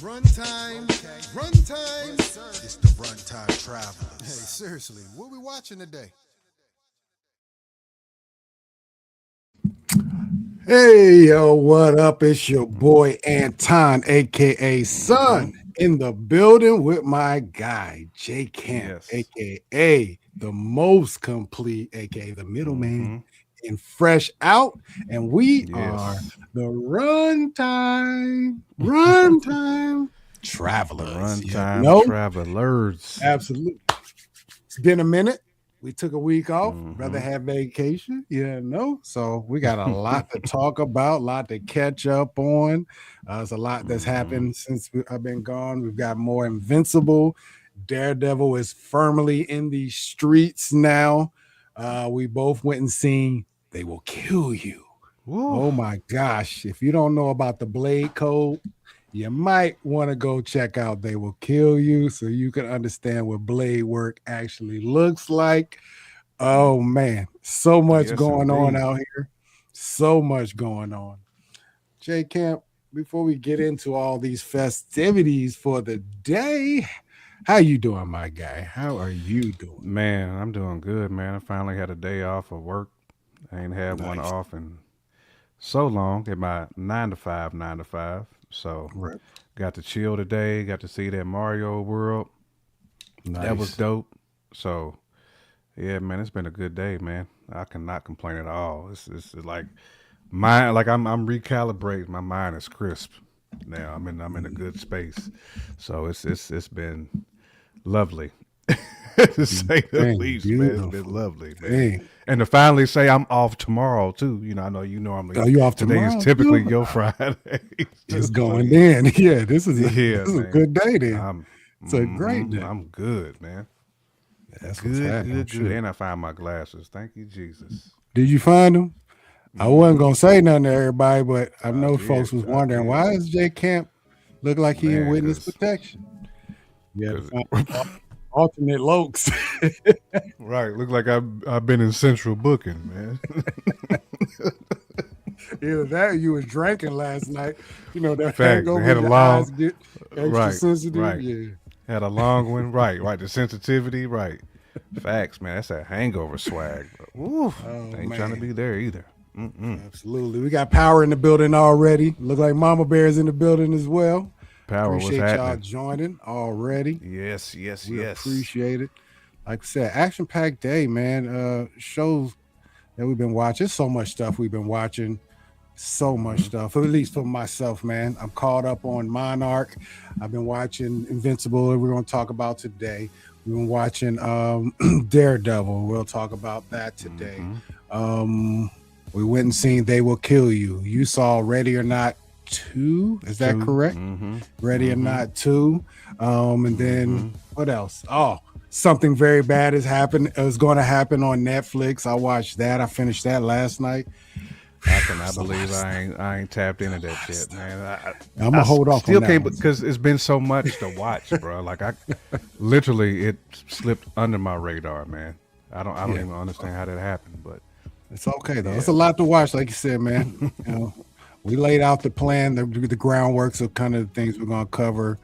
Runtime, runtime. It's the Runtime Travelers. Hey, seriously, what we watching today? Hey, yo, what up? It's your boy Anton, aka Son, in the building with my guy, J Camp, Yes. aka the most complete, aka the middleman, Mm-hmm. and fresh out. And we are Yes. the runtime The travelers. You Runtime know, Travelers. absolutely. It's been a minute. We took a week off. Brother Mm-hmm. had vacation, so we got a lot to talk about, a lot to catch up on. There's a lot that's Mm-hmm. happened since I've been gone. We've got more Invincible. Daredevil is firmly in the streets now. We both went and seen They Will Kill You. Woo. Oh my gosh. If you don't know about the Blade Code, you might want to go check out They Will Kill You so you can understand what blade work actually looks like. Oh man, so much Yes, going on indeed. out here. So much going on. J Camp, before we get into all these festivities for the day, how you doing, my guy? How are you doing? Man, I'm doing good, man. I finally had a day off of work. I ain't had one Nice. off in so long at my 9 to 5, 9 to 5. So Right. got to chill today, got to see that Mario world. That was Nice. dope. So yeah, man, it's been a good day, man. I cannot complain at all. It's like mind, like I'm recalibrating. My mind is crisp now. I'm in a good space. So it's been lovely. To say the Dang, least, man. It's been beautiful. lovely, man. Dang. And to finally say I'm off tomorrow too. I know you normally Are you off today is tomorrow typically too? your Friday It's too. So going yeah, in. Yeah, this is yeah, a man. good day then. I'm It's a great day. I'm good, man. That's what's Good, happening. I'm good, good. sure. And I found my glasses. Thank you, Jesus. Did you find them? I wasn't Mm-hmm. gonna say nothing to everybody, but I I know did. folks was I wondering did. why is Jay Camp look like he in Man, witness protection? You had to cause find alternate lokes. right, look like I've been in central booking, man. Either that or you was drinking last night. You know, that Facts. They hangover, had a your long, eyes get extra right, sensitive. right. Yeah. Had a long one, right, right. The sensitivity, right. Facts, man. That's that hangover swag. But, woo, Oh ain't trying to man. be there either. Mm-mm. Absolutely. We got power in the building already. Look like Mama Bear's in the building as well. Power, what's Appreciate y'all happening? joining already. Yes, yes, We yes. appreciate it. Like I said, action packed day, man. Shows that we've been watching. So much stuff we've been watching. So much Mm-hmm. stuff. At least for myself, man. I'm caught up on Monarch. I've been watching Invincible, that we're going to talk about today. We've been watching Daredevil. We'll talk about that today. Mm-hmm. Um, we went and seen They Will Kill You. You saw Ready or Not 2. Is that Two. correct? Mm-hmm. Ready or Mm-hmm. Not 2. And then Mm-hmm. what else? Oh, something very bad has happened. It was going to happen on Netflix. I watched that. I finished that last night. I cannot It's a lot believe of stuff. I ain't tapped into A that lot of shit, stuff. man. I'm gonna hold off on Still that can't one. because it's been so much to watch, bro. Like I literally it slipped under my radar, man. I don't Yeah, even understand how that happened, but it's okay though. It's yeah, a lot to watch, like you said, man. You know, we laid out the plan, the groundwork of kind of the things we're gonna cover.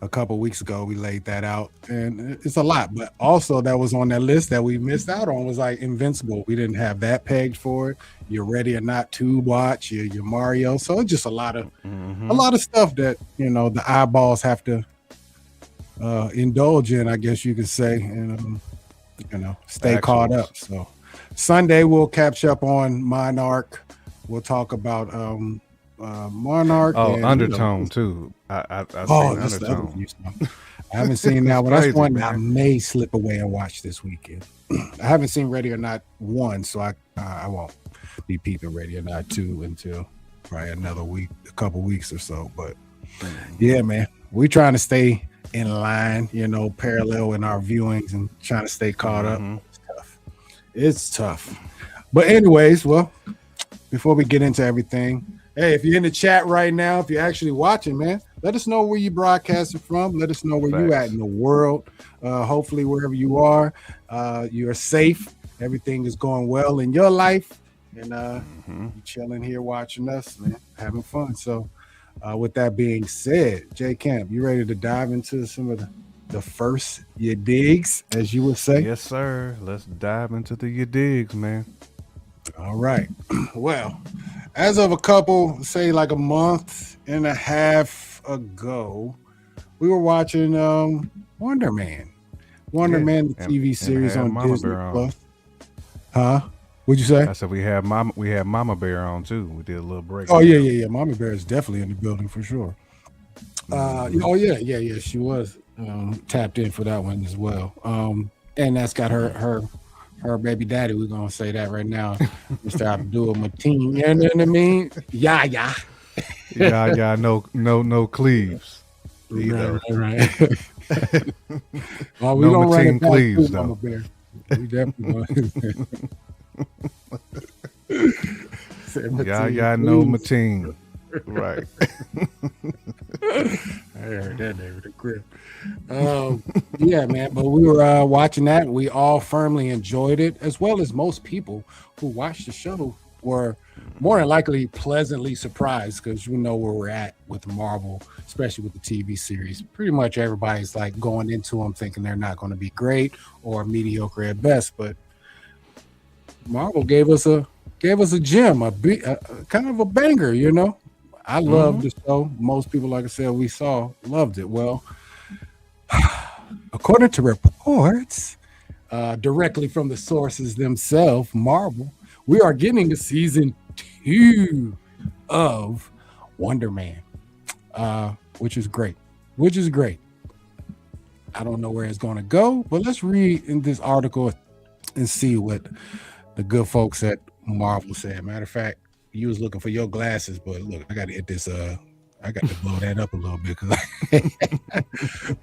A couple weeks ago, we laid that out, and it's a lot. But also, that was on that list that we missed out on was like Invincible. We didn't have that pegged for it. You're Ready or Not to watch. Your Mario. So it's just a mm-hmm. lot of stuff that the eyeballs have to indulge in. I guess you could say, and stay caught Factuals. up. So Sunday we'll catch up on Monarch. We'll talk about Monarch Oh, and Undertone too. I oh, seen that's the other Undertone. one you saw. I haven't seen It's that one. That's crazy, one I man. may slip away and watch this weekend. I haven't seen Ready or Not 1, so I won't be peeping Ready or Not 2 until probably another week, a couple weeks or so. But Mm-hmm. yeah, man, we trying to stay in line, parallel in our viewings and trying to stay caught up. Mm-hmm. It's tough. It's tough. But anyways, well, before we get into everything, hey, if you're in the chat right now, if you're actually watching, man, let us know where you broadcasting from. Let us know where you at Facts. in the world. Hopefully, wherever you are, you're safe. Everything is going well in your life, and Mm-hmm. you chilling here watching us, man, having fun. So, With that being said, Jay Camp, you ready to dive into some of the first your digs, as you would say? Yes, sir. Let's dive into the your digs, man. All right. Well, as of a couple, say like a month and a half ago, we were watching Wonder Man. Wonder Yeah, Man, the and TV and series have on Mama Disney Bear on. Plus. Huh? What'd you say? I said we had Mama Bear on too. We did a little Oh yeah, breakdown. yeah, yeah. Mommy Bear is definitely in the building for sure. Hmm. Oh yeah, yeah, yeah. She was tapped in for that one as well. And that's got her baby daddy. We're gonna say that right now, Mr. Abdul Mateen. You know what I mean? Yeah, yeah. Yeah, no Cleves Right, either. right, right. Well, we No gonna run it Mateen back too, Cleves Mama though. Bear. We definitely gonna say Mateen, Yeah, no please. Mateen. Right. I heard that name with the grip. Um, yeah, man. But we were watching that. We all firmly enjoyed it, as well as most people who watched the show were more than likely pleasantly surprised because you know where we're at with Marvel, especially with the TV series. Pretty much everybody's like going into them thinking they're not going to be great or mediocre at best. But Marvel gave us a gem, a kind of a banger. You know, I loved Hmm. the show. Most people, like I said, we saw loved it. Well, according to reports directly from the sources themselves, Marvel, we are getting a season two of Wonder Man, which is great. Which is great. I don't know where it's going to go, but let's read in this article and see what the good folks at Marvel said. Matter of fact, you was looking for your glasses, but look, I got to get this. I got to blow that up a little bit because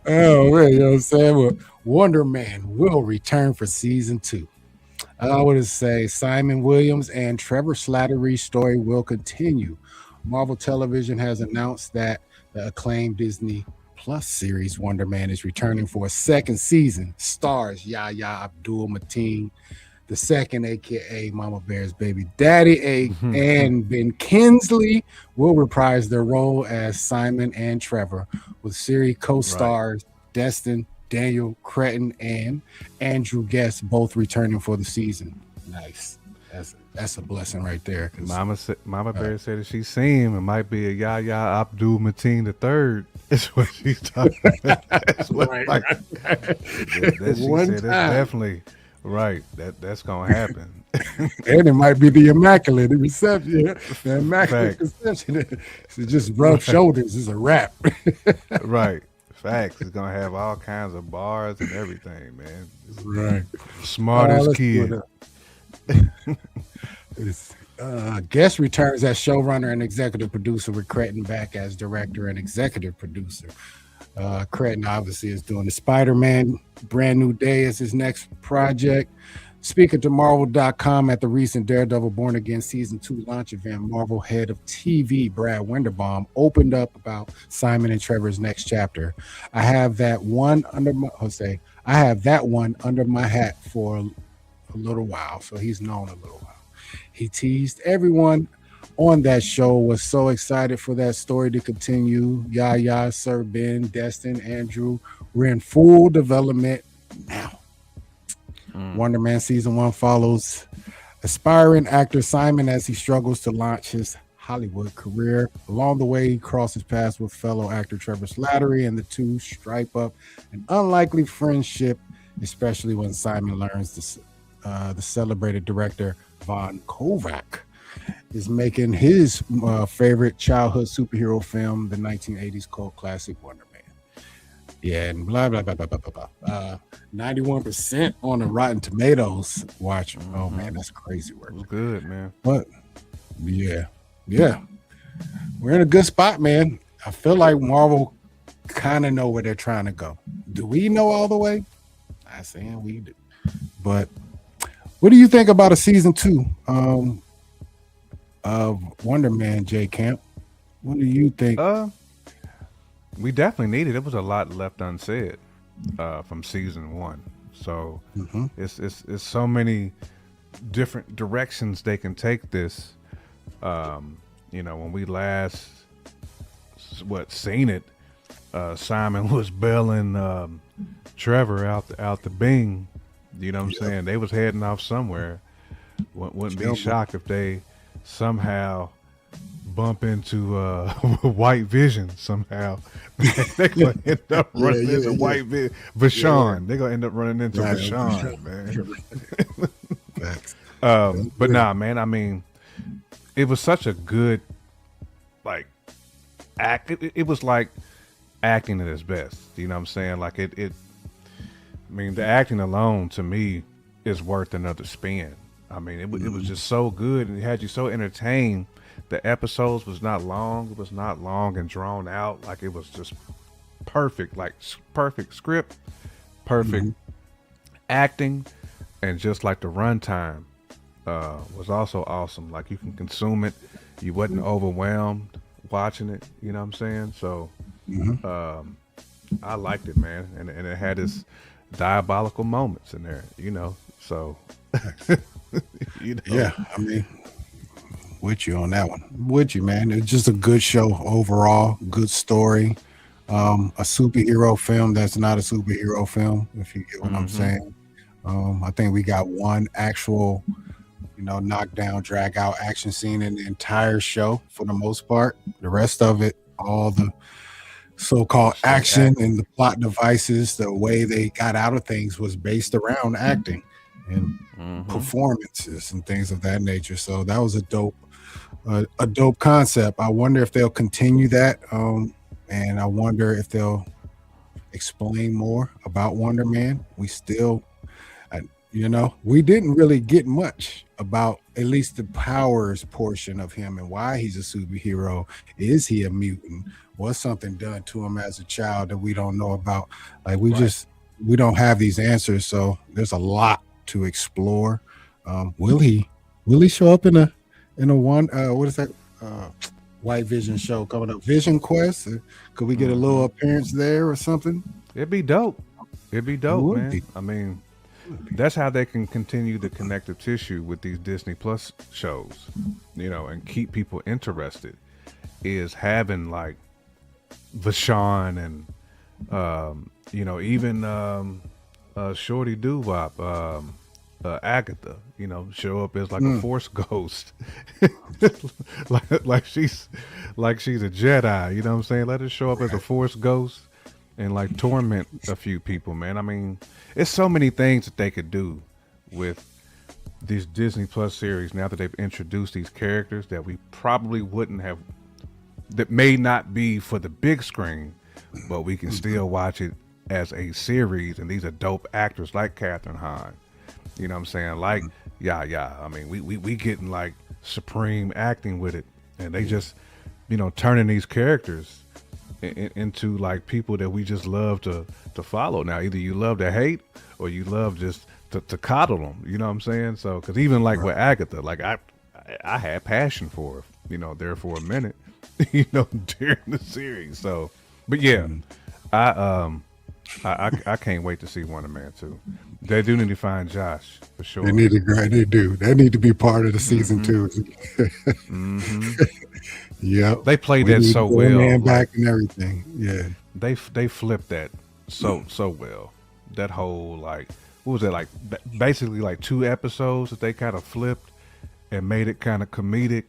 oh man, you know what I'm saying? Well, Wonder Man will return for season two. I would say Simon Williams and Trevor Slattery's story will continue. Marvel Television has announced that the acclaimed Disney Plus series Wonder Man is returning for a second season. Stars Yahya Abdul Mateen the second, aka Mama Bear's baby daddy, and Ben Kingsley will reprise their role as Simon and Trevor, with series Right. co-stars Destin, Daniel Cretton, and Andrew Guest both returning for the season. Nice. That's a blessing right there. Because Mama Bear said that she seen him. It might be a Yahya Abdul Mateen the third. Is what she's talking about. That's what right, like right. that she One said. That's time, definitely right. That's gonna happen. and it might be the immaculate reception, the immaculate Facts. conception. So just rub shoulders is a wrap. Right. Facts. It's gonna have all kinds of bars and everything, man. It's Right. smartest Let's do kid. it. Guest returns as showrunner and executive producer, with Cretton back as director and executive producer. Cretton obviously is doing the Spider-Man Brand New Day as his next project. Speaking to Marvel.com at the recent Daredevil Born Again Season 2 launch event, Marvel head of TV Brad Winderbaum opened up about Simon and Trevor's next chapter. I have that one under my I have that one under my hat for a little while, so he's known a little while. He teased everyone on that show was so excited for that story to continue. Yaya, Sir Ben, Destin, Andrew, we're in full development now. Mm. Wonder Man season one follows aspiring actor Simon as he struggles to launch his Hollywood career. Along the way, he crosses paths with fellow actor Trevor Slattery, and the two stripe up an unlikely friendship, especially when Simon learns the celebrated director Von Kovac is making his favorite childhood superhero film, the 1980s cult classic Wonder Man. Yeah, and blah blah blah blah blah blah. 91% on the Rotten Tomatoes. Watch. Oh man, that's crazy It work. was good, man. But yeah, yeah, we're in a good spot, man. I feel like Marvel kind of know where they're trying to go. Do we know all the way? I'm saying we do. But what do you think about a season two of Wonder Man, J Camp? What do you think? Uh, we definitely needed. It was a lot left unsaid from season one. So Mm-hmm. it's so many different directions they can take this. When we last seen it. Simon was bailing Trevor out the Bing. You know what I'm saying? They was heading off somewhere. Wouldn't be shocked if they somehow bump into White Vision somehow. They're gonna end up running into White Vision. Vashon. They're gonna end up running into Vashon, man. But nah, man. I mean, it was such a good like act. It was like acting at its best. You know what I'm saying? Like it. I mean, the acting alone to me is worth another spin. I mean, it was just so good, and it had you so entertained. The episodes was not long. It was not long and drawn out. Like it was just perfect, like perfect script, perfect acting, and just like the runtime was also awesome. Like you can consume it. You wasn't overwhelmed watching it. You know what I'm saying? So I liked it, man, and it had its diabolical moments in there. You know, so you know. Yeah, I mean, with you on that one. With you, man. It's just a good show overall. Good story. A superhero film that's not a superhero film, if you get what I'm saying. I think we got one actual, knockdown, drag out action scene in the entire show for the most part. The rest of it, all the so-called action and the plot devices, the way they got out of things was based around acting and performances and things of that nature. So that was a dope concept. I wonder if they'll continue that, and I wonder if they'll explain more about Wonder Man. We still, we didn't really get much about at least the powers portion of him and why he's a superhero. Is he a mutant? Was something done to him as a child that we don't know about? Like we don't have these answers. So there's a lot to explore. Will he show up in a one? What is that? White Vision show coming up? Vision Quest? Could we get a little appearance there or something? It'd be dope. Man. I mean, that's how they can continue the connective tissue with these Disney Plus shows, and keep people interested. Is having like Vashon and even Shorty Doo-Wop, Agatha, show up as like a Force ghost, like she's a Jedi. You know what I'm saying? Let her show up as a Force ghost and like torment a few people, man. I mean, it's so many things that they could do with these Disney Plus series now that they've introduced these characters that we probably wouldn't have, that may not be for the big screen, but we can still watch it as a series. And these are dope actors like Katherine Hahn. You know what I'm saying? Like, I mean, we getting like supreme acting with it. And they just, turning these characters into like people that we just love to follow. Now, either you love to hate or you love just to coddle them. You know what I'm saying? So, because even like with Agatha, like I had passion for her, there for a minute, during the series. So, but yeah, I can't wait to see Wonder Man 2. They do need to find Josh for sure. They need to be part of the season 2. Yep. They played that so well. Man back and everything. Yeah. They flipped that so well. That whole like, what was it like? Basically like 2 episodes that they kind of flipped and made it kind of comedic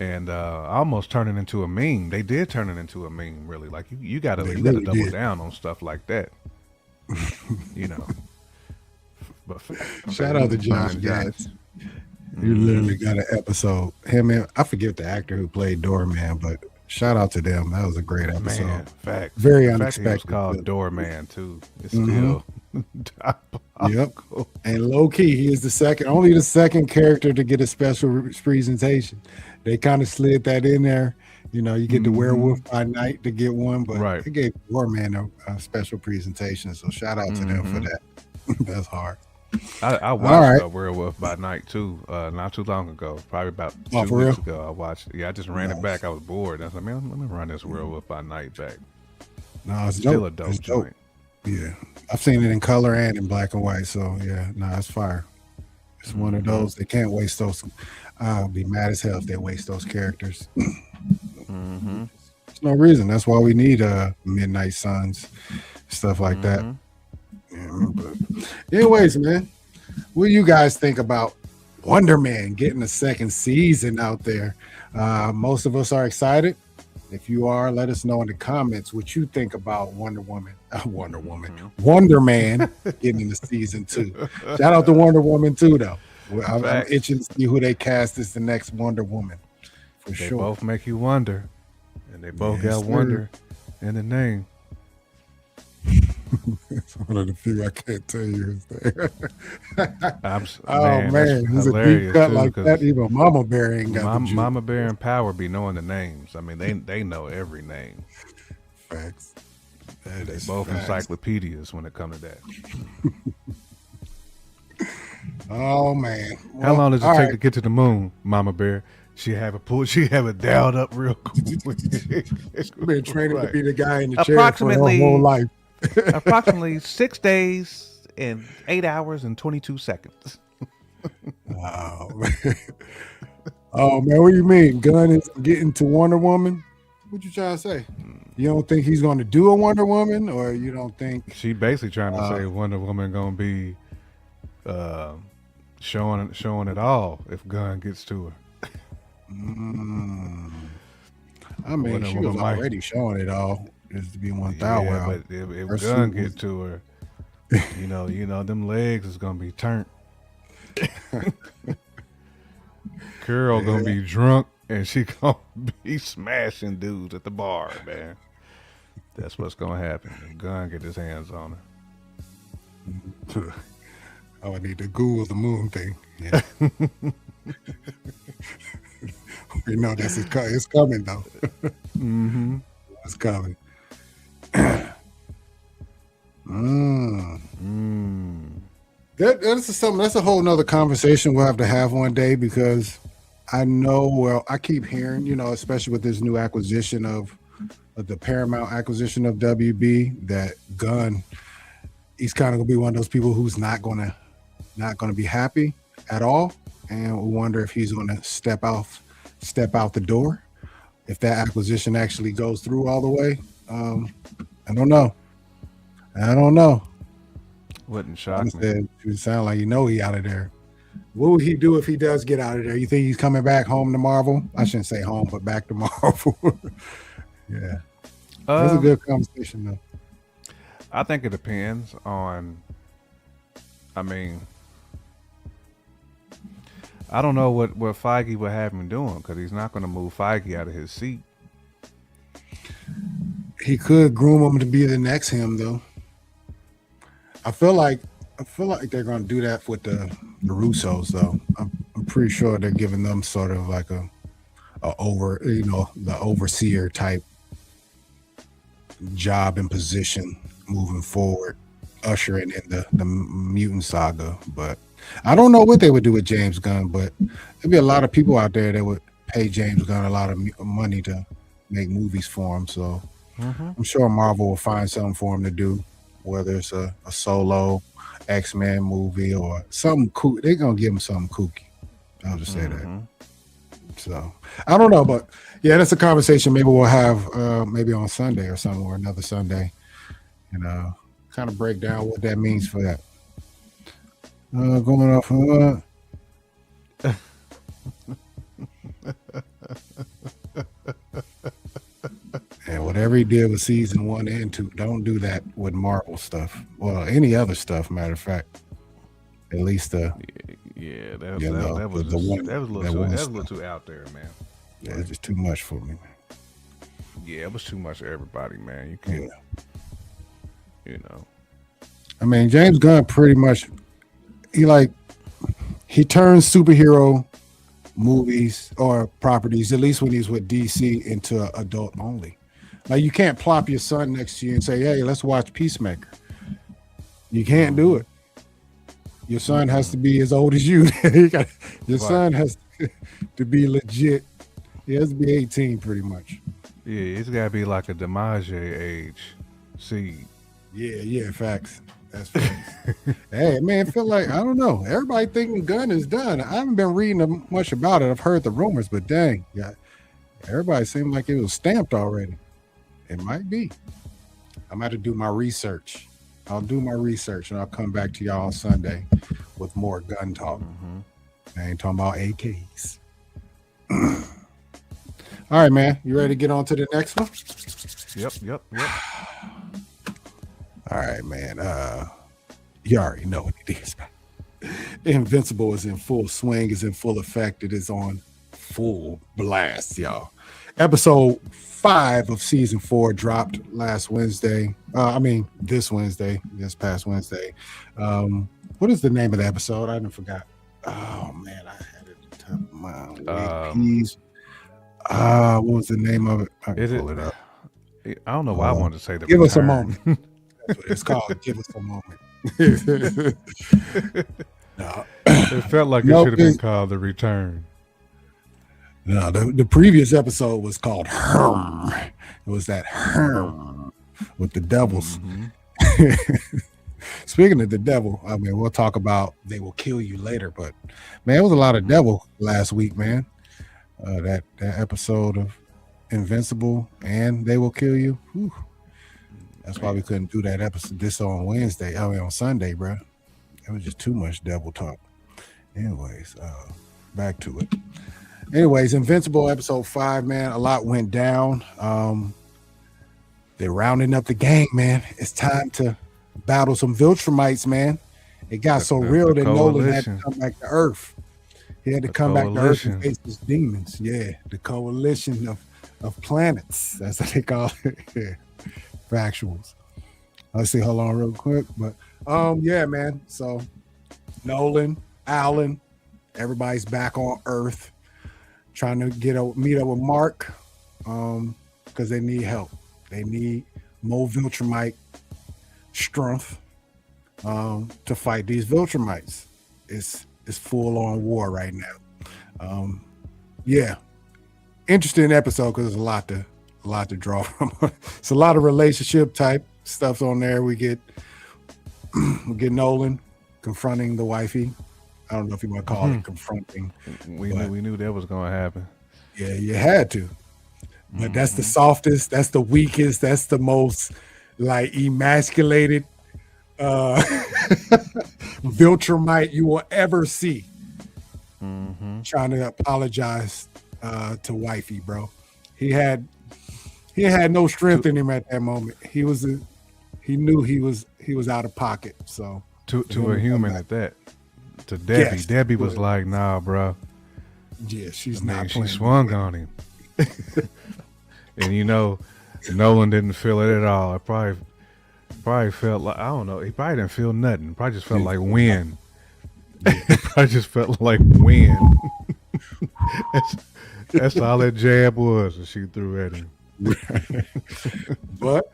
and almost turn it into a meme. They did turn it into a meme, really. Like you gotta double down on stuff like that. But shout out to Josh Gad. You literally got an episode. Him and I forget the actor who played Doorman, but shout out to them. That was a great episode. Man, fact. Very the unexpected. Fact he was called Doorman too. It's still Yep. And low key, he is only the second character to get a special presentation. They kind of slid that in there. You get the Werewolf by Night to get one, but they gave Doorman a special presentation. So shout out to them for that. That's hard. I watched Werewolf by Night too, not too long ago, probably about 2 weeks ago. I watched it. Yeah, I just ran it back. I was bored. I was like, man, let me run this Werewolf by Night back. No, it's still dope. a dope joint. Yeah, I've seen it in color and in black and white. So yeah, it's fire. It's one of those. They can't waste those. I'll be mad as hell if they waste those characters. There's no reason. That's why we need Midnight Suns, stuff like that. Yeah, but anyways, man, what do you guys think about Wonder Man getting a second season out there? Most of us are excited. If you are, let us know in the comments what you think about Wonder Man getting the season 2. Shout out to Wonder Woman too, though. I'm itching to see who they cast as the next Wonder Woman. For They sure. both make you wonder, and they both got wonder in the name. It's one of the few I can't tell you his name. Man, he's a deep cut like that. Even Mama Bear ain't got the juice. Mama Bear and Power be knowing the names. I mean, they know every name. Facts. They both encyclopedias when it comes to that. Oh man! Well, how long does it take to get to the moon, Mama Bear? She have it dialed up real quick. She's been training to be the guy in the chair for her whole life. Approximately 6 days and 8 hours and 22 seconds. Oh man! Oh man! What do you mean? Gunn is getting to Wonder Woman? What you trying to say? You don't think he's going to do a Wonder Woman, or you don't think she basically trying to say Wonder Woman going to be showing it all if Gunn gets to her? I mean, she was already showing it all. Just to be 1,000. Yeah, but if Gunn get to her, you know, them legs is gonna be turned. Carol gonna be drunk and she gonna be smashing dudes at the bar, man. That's what's gonna happen. If Gunn get his hands on her. Oh, I need to Google the moon thing. Yeah. We know this is it's coming though. It's coming. That's a whole nother conversation we'll have to have one day, because I keep hearing, especially with this new acquisition of the Paramount acquisition of WB, that Gunn, he's kind of gonna be one of those people who's not gonna be happy at all, and we wonder if he's gonna step out the door if that acquisition actually goes through all the way. I don't know. Wouldn't shock me. It sound like he out of there. What would he do if he does get out of there? You think he's coming back home to Marvel? I shouldn't say home, but back to Marvel. Yeah. That's a good conversation, though. I think it depends on, I don't know what Feige would have him doing, because he's not going to move Feige out of his seat. He could groom him to be the next him, though. I feel like they're going to do that with the Russos, though. I'm pretty sure they're giving them sort of like the overseer type job and position moving forward, ushering in the mutant saga. But I don't know what they would do with James Gunn, but there'd be a lot of people out there that would pay James Gunn a lot of money to make movies for him. So I'm sure Marvel will find something for him to do, whether it's a solo X-Men movie or something cool. They're going to give him something kooky. I'll just say that. So I don't know, but yeah, that's a conversation maybe we'll have maybe on Sunday or something, or another Sunday, kind of break down what that means for that. Going off and whatever he did with season 1 and 2, don't do that with Marvel stuff. Well, any other stuff, matter of fact. At least that was a little too out there, man. Yeah, it's just too much for me, man. Yeah, it was too much for everybody, man. You can't, I mean, James Gunn pretty much, he turns superhero movies or properties, at least when he's with DC, into adult only. Like, you can't plop your son next to you and say, hey, let's watch Peacemaker. You can't do it. Your son has to be as old as you. Your son has to be legit. He has to be 18 pretty much. Yeah, it's got to be like a DiMaggio age seed. Yeah, facts. That's facts. Hey, man, feel like, I don't know. Everybody thinking Gunn is done. I haven't been reading much about it. I've heard the rumors, but dang, yeah, everybody seemed like it was stamped already. It might be. I'm going to do my research. I'll do my research and I'll come back to y'all on Sunday with more gun talk. I ain't talking about AKs. All right, man. You ready to get on to the next one? Yep. All right, man. You already know what it is. Invincible is in full swing, is in full effect. It is on full blast, y'all. Episode 5 of season 4 dropped last Wednesday. This past Wednesday. What is the name of the episode? I didn't forgot. Oh man, I had it at the top of my please. What was the name of it? I can pull it up. I don't know why I wanted to say the Give return. Us a moment. That's what it's called. Give us a moment. No. It felt like it should have been called The Return. No, the previous episode was called Herm. It was that Herm with the devils. Speaking of the devil, I mean, we'll talk about They Will Kill You later, but man, it was a lot of devil last week, man. That episode of Invincible and They Will Kill You. Whew. That's why we couldn't do that episode on Sunday, bro. It was just too much devil talk. Anyways, back to it. Anyways, Invincible episode 5, man. A lot went down. They're rounding up the gang, man. It's time to battle some Viltrumites, man. It got so real that Nolan had to come back to Earth. He had to come back to Earth and face his demons. Yeah, the coalition of planets. That's what they call it. Yeah. Factuals. Let's see, hold on real quick. But yeah, man. So Nolan, Alan, everybody's back on Earth trying to meet up with Mark because they need help. They need more Viltrumite strength to fight these Viltrumites. It's full on war right now. Yeah, interesting episode because there's a lot to draw from. It's a lot of relationship type stuff on there. We get Nolan confronting the wifey. I don't know if you want to call it confronting. We knew that was going to happen. Yeah, you had to. But that's the softest, that's the weakest, that's the most like emasculated Viltrumite you will ever see. Trying to apologize to wifey, bro. He had no strength in him at that moment. He knew he was out of pocket. So to a human at that. To Debbie. Yes, Debbie was like, nah, bro. Yeah, she's not playing. She swung on him. And Nolan didn't feel it at all. It probably felt like, I don't know, he probably didn't feel nothing. Probably just felt like wind. It probably just felt like wind. That's all that jab was that she threw at him. But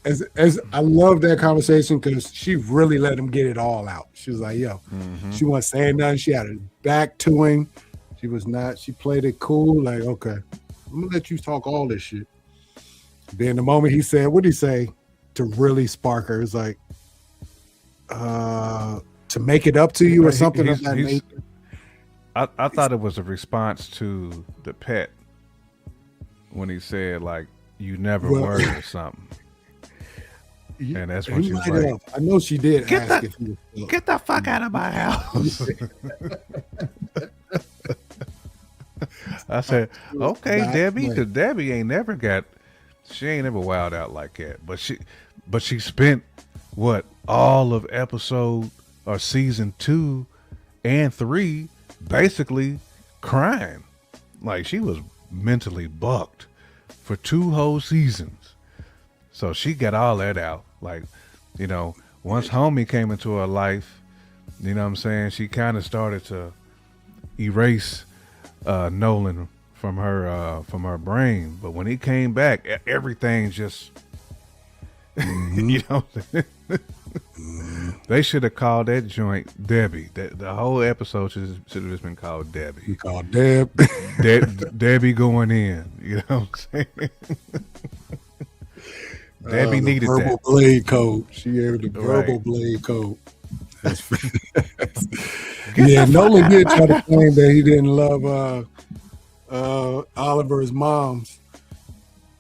as I love that conversation because she really let him get it all out. She was like, yo, she wasn't saying nothing. She had her back to him. She played it cool. Like, okay, I'm gonna let you talk all this shit. Then the moment he said, what'd he say to really spark her? It's like, to make it up to you or something of that nature. I thought it was a response to the pet when he said, like, you never worry or something. And that's when she was like, I know she did ask if he was get the fuck out of my house. I said, okay, Debbie, because Debbie ain't never wowed out like that. But she spent all of episode or season 2 and 3 basically crying. Like she was mentally bucked for 2 whole seasons. So she got all that out. Like, once homie came into her life, you know what I'm saying? She kind of started to erase Nolan from her brain. But when he came back, everything just, you know what I'm saying? They should have called that joint Debbie. The whole episode should have just been called Debbie. He called Deb. Debbie going in. You know what I'm saying? Debbie needed verbal that. Blade code. She gave the verbal blade code. Yeah, Nolan did try to claim that he didn't love Oliver's moms.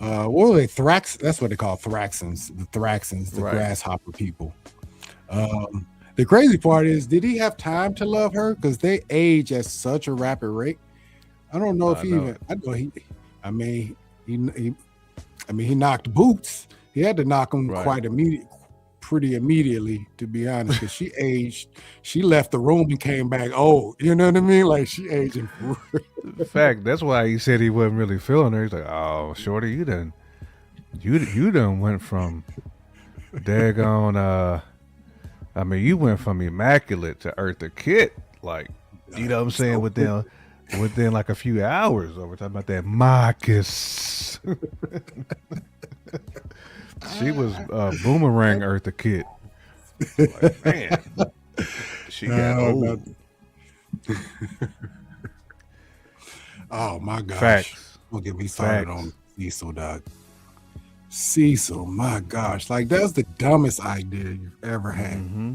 What were they? Thrax. That's what they call Thraxans. The Thraxans, the Right. grasshopper people. The crazy part is, did he have time to love her? Because they age at such a rapid rate. I don't know if I he know. even. I know he. I mean, he knocked boots. He had to knock them Right. pretty immediately, to be honest. Because she aged. She left the room and came back old. You know what I mean? Like she aging. In fact, that's why he said he wasn't really feeling her. He's like, "Oh, shorty, you done went from daggone. I mean, you went from immaculate to Eartha Kitt. Like, you know what I'm saying? Within like a few hours. We're talking about that Marcus. She was boomerang Eartha Kitt. Like, man, she got old. Oh my gosh! Facts. Don't get me started Facts. on Cecil, dog. Cecil, my gosh, like that's the dumbest idea you've ever had. Mm-hmm.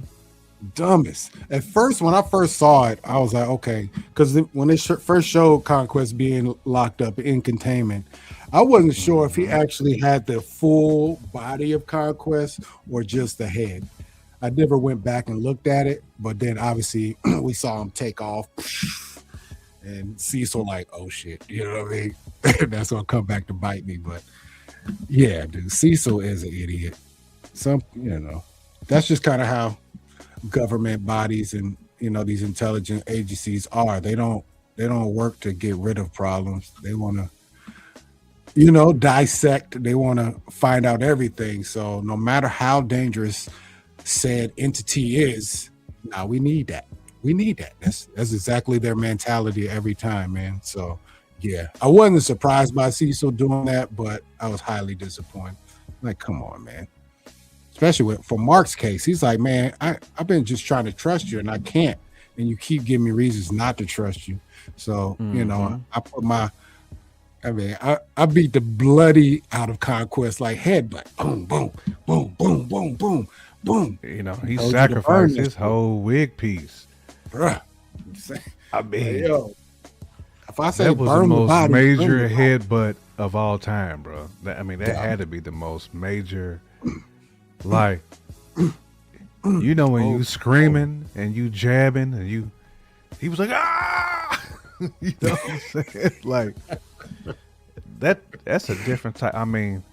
Dumbest. At first, when I first saw it, I was like, okay, because when they first showed Conquest being locked up in containment, I wasn't sure if he actually had the full body of Conquest or just the head. I never went back and looked at it, but then obviously we saw him take off, and Cecil like, oh shit, you know what I mean? That's gonna come back to bite me. But yeah, dude, Cecil is an idiot. That's just kind of how government bodies and these intelligence agencies are. They don't work to get rid of problems. They want to dissect. They want to find out everything. So no matter how dangerous said entity is, now we need that. That's exactly their mentality every time, man. So yeah, I wasn't surprised by Cecil doing that, but I was highly disappointed. Like, come on, man. Especially for Mark's case, he's like, man, I've been just trying to trust you and I can't. And you keep giving me reasons not to trust you. So, I put I beat the bloody out of Conquest like headbutt. Boom, boom, boom, boom, boom, boom, boom. He sacrificed his whole wig piece. Bruh. I mean, hey, yo, if I say that was burn the most body, major headbutt of all time, bro. That had to be the most major. Like, when you screaming and you jabbing and he was like, ah, you know what I'm saying? Like, that's a different type. I mean,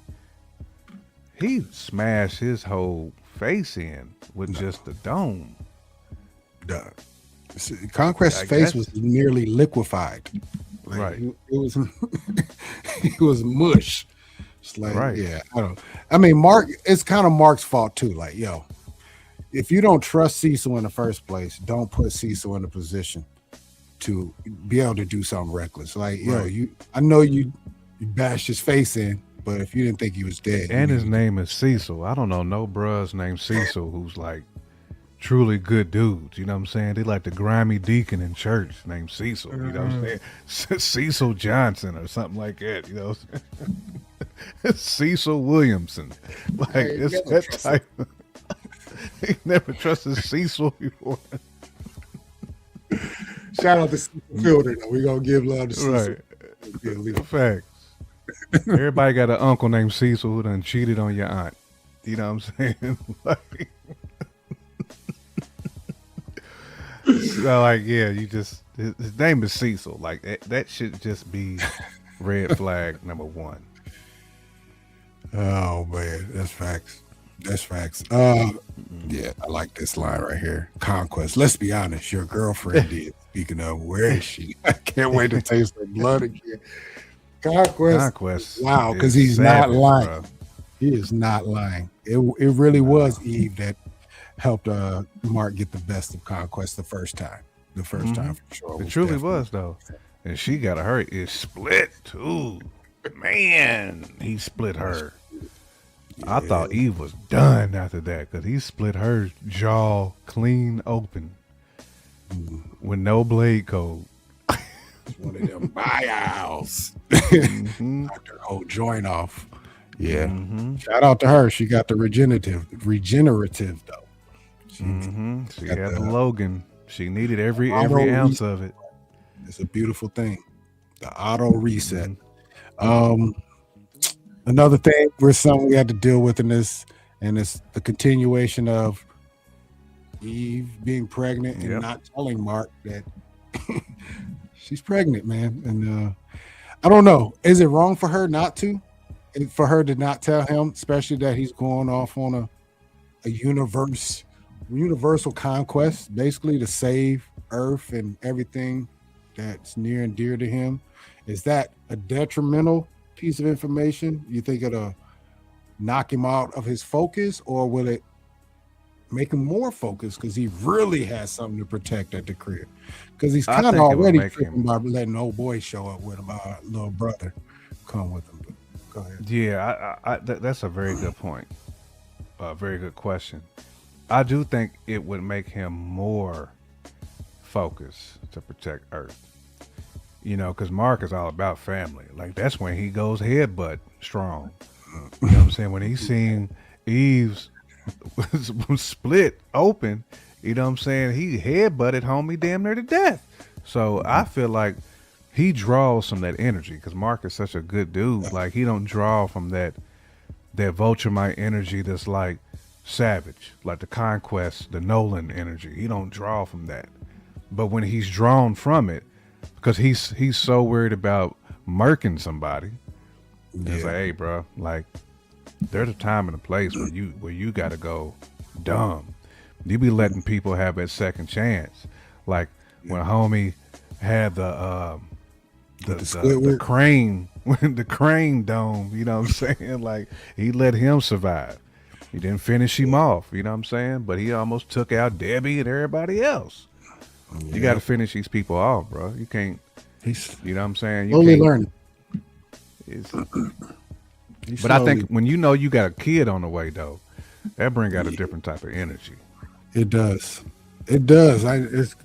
he smashed his whole face in with just the dome. Conquest's face was nearly liquefied. Like, right. It was it was mush. It's like, right. Yeah, I mean, Mark, it's kind of Mark's fault too. Like, yo, if you don't trust Cecil in the first place, don't put Cecil in a position to be able to do something reckless. Like, yo, I know you bashed his face in, but if you didn't think he was dead. And his name is Cecil. I don't know no bruhs named Cecil who's like truly good dudes. You know what I'm saying? They like the grimy deacon in church named Cecil. You know what I'm saying? Cecil Johnson or something like that. You know. Cecil Williamson, like it's that type. He never trusted Cecil before. Shout out to Cecil Fielder. We're gonna give love to Cecil. Right. Facts. Everybody got an uncle named Cecil who done cheated on your aunt. You know what I'm saying? His name is Cecil. Like that should just be red flag number one. Oh man, that's facts. Yeah, I like this line right here. Conquest. Let's be honest, your girlfriend did. Speaking of, where is she? I can't wait to taste her blood again. Conquest. Wow, because he's not lying. Bro. He is not lying. It really was Eve that helped Mark get the best of Conquest the first time. The first time for sure. It truly was though. And she got her. It split too. Man, he split her. Yeah. I thought Eve was done after that because he split her jaw clean open with no blade code. One of them buyouts. Knocked her whole joint off. Yeah. Shout out to her. She got the regenerative though. She got the Logan. She needed every ounce of it. It's a beautiful thing. The auto reset. Another thing we're something we had to deal with in this, and it's the continuation of Eve being pregnant and Yep. not telling Mark that she's pregnant, man. And I don't know. Is it wrong for her not to? And for her to not tell him, especially that he's going off on a universal conquest, basically to save Earth and everything that's near and dear to him. Is that a detrimental piece of information? You think it'll knock him out of his focus, or will it make him more focused because he really has something to protect at the crib? Because he's I kind of think it would already make tripping him. by letting old boy show up with him, our little brother come with him. But go ahead. Yeah, that's a very good point. A very good question. I do think it would make him more focused to protect Earth. You know, because Mark is all about family. Like that's when he goes headbutt strong. You know what I'm saying? When he's seen Eve's split open, you know what I'm saying? He headbutted homie damn near to death. So I feel like he draws from that energy because Mark is such a good dude. Like he don't draw from that Vulturemite energy that's like savage, like the Conquest, the Nolan energy. He don't draw from that. But when he's drawn from it, because he's so worried about murking somebody, it's like, hey, bro, like there's a time and a place where you gotta go dumb. You be letting people have that second chance, like when homie had the crane the crane dome. You know what I'm saying? Like he let him survive. He didn't finish him off. You know what I'm saying? But he almost took out Debbie and everybody else. You got to finish these people off, bro. You can't. He's You know what I'm saying? You slowly can't. learning. It's, He's but I slowly. think when you know you got a kid on the way, though, that bring out a different type of energy. It does. It does. It's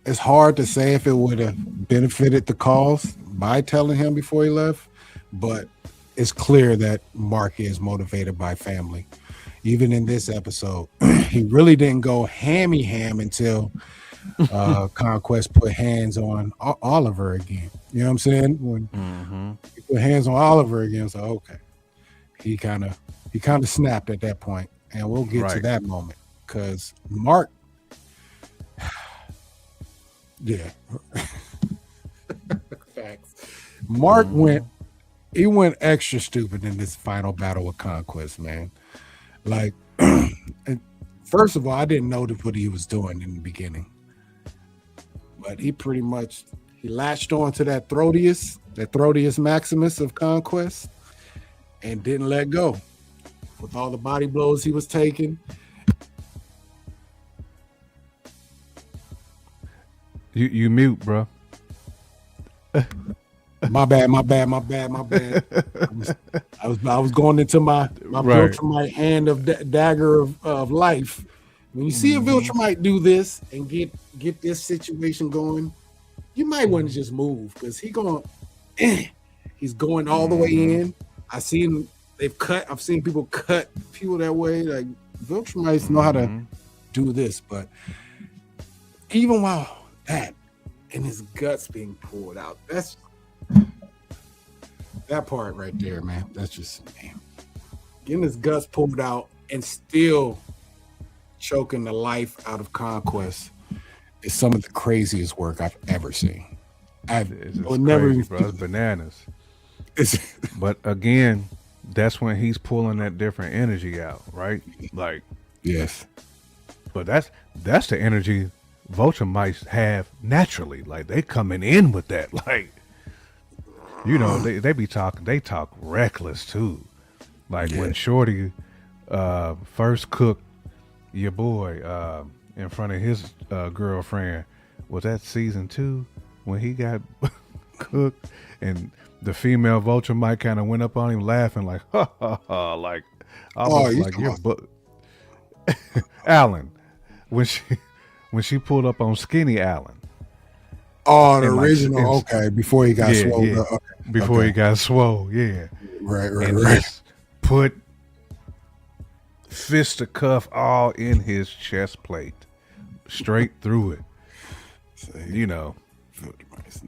it's hard to say if it would have benefited the cause by telling him before he left, but it's clear that Mark is motivated by family. Even in this episode, he really didn't go hammy ham until Conquest put hands on Oliver again. You know what I'm saying? When Mm-hmm. he put hands on Oliver again, so okay, he kind of snapped at that point, and we'll get to Right. that moment because Mark, yeah, facts. Mark Mm-hmm. went extra stupid in this final battle with Conquest, man. Like, first of all, I didn't know what he was doing in the beginning, but he latched on to that Throtius Maximus of Conquest, and didn't let go. With all the body blows he was taking, You mute, bro. my bad, my bad, my bad, my bad. I was going into my Right. Viltrumite hand of dagger of life. When you see a Mm-hmm. Viltrumite do this and get this situation going, you might want to just move because he's going all the way Mm-hmm. in. I've seen people cut people that way. Like Viltrumites know how to Mm-hmm. do this, but even while that and his guts being pulled out, that part right there, man. That's just man. Getting his guts pulled out and still choking the life out of Conquest is some of the craziest work I've ever seen. I It's will just never crazy, even bro. It's bananas. it's, But again, that's when he's pulling that different energy out, right? Like, yes. but that's the energy vulture mice have naturally. Like they coming in with that. Like, you know, they talk reckless too. Like Yeah. when Shorty first cooked your boy in front of his girlfriend. Was that season 2 when he got cooked and the female vulture might kind of went up on him laughing like ha ha ha, like almost you like talking your about book Alan when she pulled up on Skinny Alan the and like original, okay, before he got yeah swole yeah up. Okay. before he Okay. got swole, yeah, Right, right, and right. just put fisticuff all in his chest plate straight through it, See, you know. Viltrumites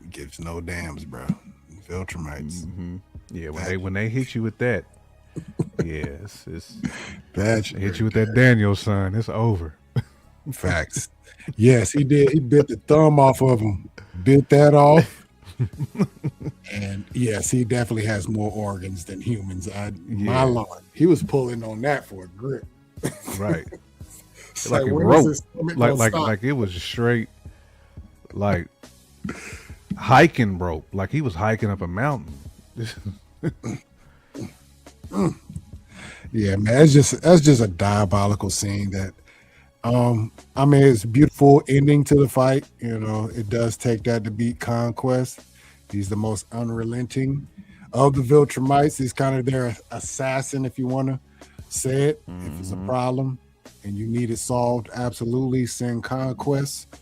gives no dams, bro. Viltrumites. Hmm. Yeah, when they hit you with that, yeah, it's That's they hit you with that Daniel son, it's over. facts. Yes, he did. He bit the thumb off of him. Bit that off. And yes, he definitely has more organs than humans. My Lord, he was pulling on that for a grip. Right. It's Like a when is rope. his stomach gonna stop? Like it was straight like hiking rope. Like he was hiking up a mountain. Yeah, man, that's just a diabolical scene that I mean, it's a beautiful ending to the fight. You know, it does take that to beat Conquest. He's the most unrelenting of the Viltrumites. He's kind of their assassin, if you want to say it. If it's a problem and you need it solved, absolutely send Conquest.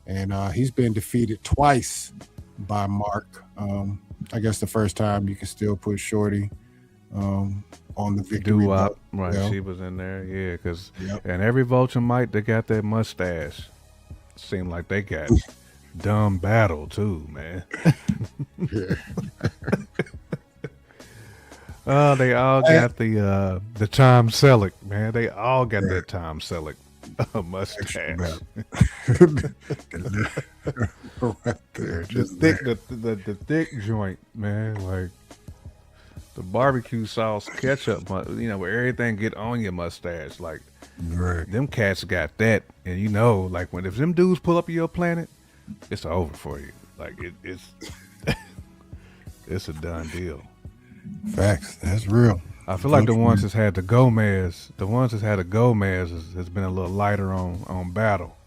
And he's been defeated twice by Mark. I guess the first time you can still put Shorty on the victory belt. Right, Yeah. she was in there, yeah, because and every Viltrumite that got that mustache seemed like they got dumb battle too, man. Yeah. Oh, they all got the Tom Selleck, man. They all got that Tom Selleck mustache. Right there, The thick joint, man. Like the barbecue sauce, ketchup, you know, where everything get on your mustache. Like them cats got that, and you know, like if them dudes pull up your planet, it's over for you. Like it's it's a done deal. Facts. That's real. I feel like the ones that's had the Gomez has been a little lighter on battle,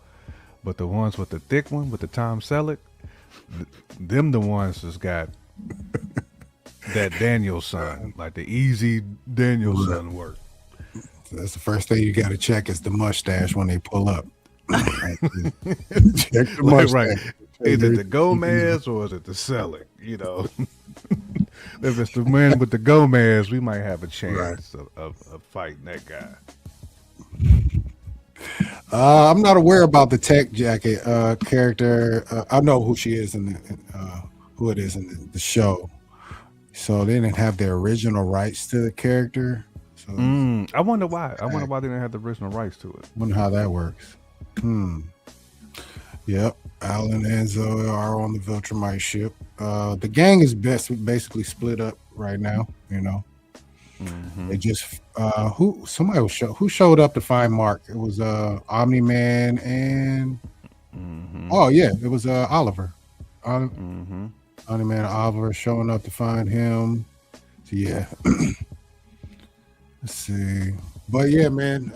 but the ones with the thick one with the Tom Selleck, them the ones that's got that Danielson, like the easy Danielson work. So that's the first thing you got to check is the mustache when they pull up. Check the mustache. Right. Is it the Gomez or is it the Selleck? You know, if it's the man with the Gomez, we might have a chance of fighting that guy. I'm not aware about the Tech Jacket character. I know who she is who it is in the show. So they didn't have the original rights to the character. So I wonder why. I wonder why they didn't have the original rights to it. Wonder how that works. Yep. Alan and Zoe are on the Viltrumite ship. The gang is basically split up right now. You know, they just who showed up to find Mark. It was Omni-Man and oh yeah, it was Oliver. Omni-Man and Oliver showing up to find him. So yeah. Let's see. But yeah, man,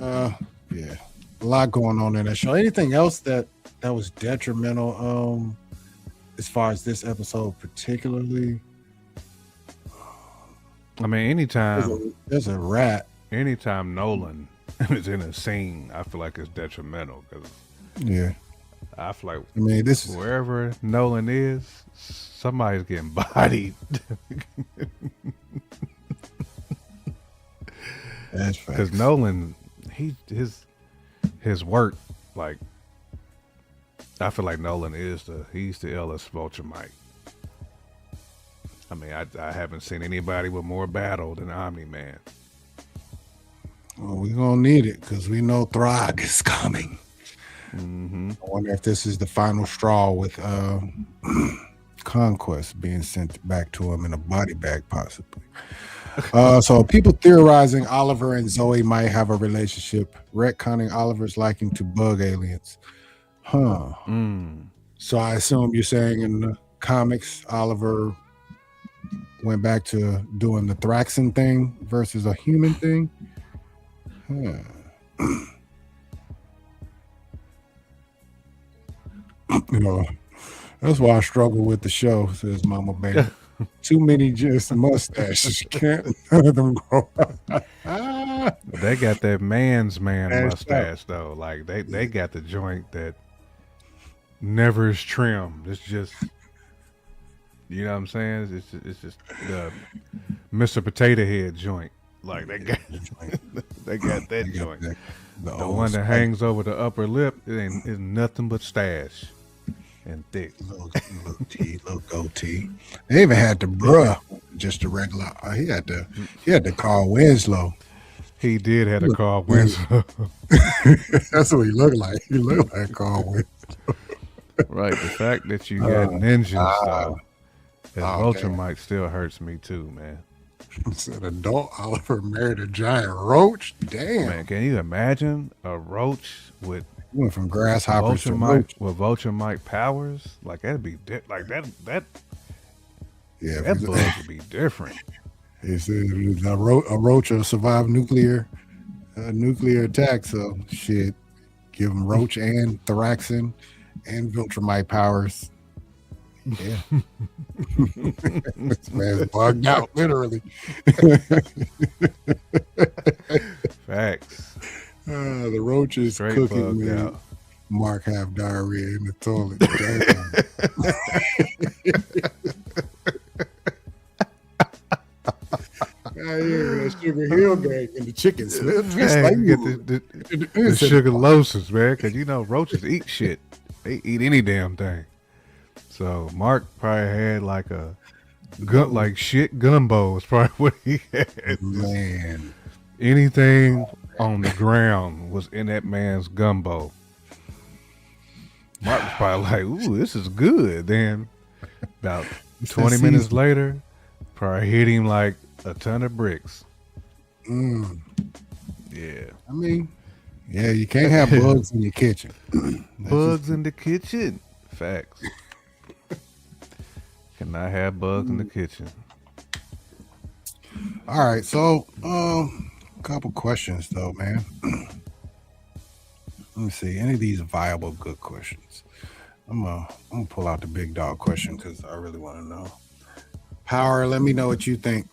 yeah. A lot going on in that show. Anything else that was detrimental as far as this episode particularly? I mean, anytime there's a rat. Anytime Nolan is in a scene, I feel like it's detrimental because I feel like this wherever Nolan is, somebody's getting bodied. That's because Nolan, his work, like I feel like Nolan he's the illest Viltrumite. I mean, I haven't seen anybody with more battle than Omni-Man. Well, we're gonna need it because we know Throg is coming. I wonder if this is the final straw with Conquest being sent back to him in a body bag, possibly. So people theorizing Oliver and Zoe might have a relationship, retconning Oliver's liking to bug aliens. So I assume you're saying in the comics, Oliver went back to doing the Thraxan thing versus a human thing. You know, that's why I struggle with the show, says Mama Baby. Too many just mustaches. Can't none of them grow. They got that man's mustache though. Like they got the joint that never is trimmed. It's just, you know what I'm saying? It's just the Mr. Potato Head joint. Like they got that joint. The one that hangs over the upper lip, it's nothing but stash and thick. Little goatee. They even had the bruh just a regular. He had to call Winslow. He did have to call Winslow. That's what he looked like. He looked like Carl Winslow. Right. The fact that you got ninjas though, as Vulture Mike still hurts me too, man. Said adult Oliver married a giant roach. Damn. Man, can you imagine a roach with went from grasshoppers Vulture to Mike roach. with Vulture Mike powers? Like that'd be like that. Yeah, that bug would be different. It's a roach will survive nuclear attack. So shit, give him roach and Thraxin and Viltrumite powers. Yeah, this man's bugged out, literally. Facts. The roach is Straight cooking, man. out. Mark have diarrhea in the toilet. That Sugar Hill gang and the chicken Smith. Man, get the sugar lotions, man, because you know roaches eat shit. They eat any damn thing. So Mark probably had like a shit gumbo is probably what he had. Man, anything on the ground was in that man's gumbo. Mark was probably like, "Ooh, this is good." Then about 20 minutes later, probably hit him like a ton of bricks. Yeah. I mean, yeah, you can't have bugs in your kitchen. Bugs in the kitchen. Facts. Cannot have bugs in the kitchen. All right, so a couple questions though, man. Let me see. Any of these viable good questions? I'm gonna pull out the big dog question because I really want to know. Power, let me know what you think.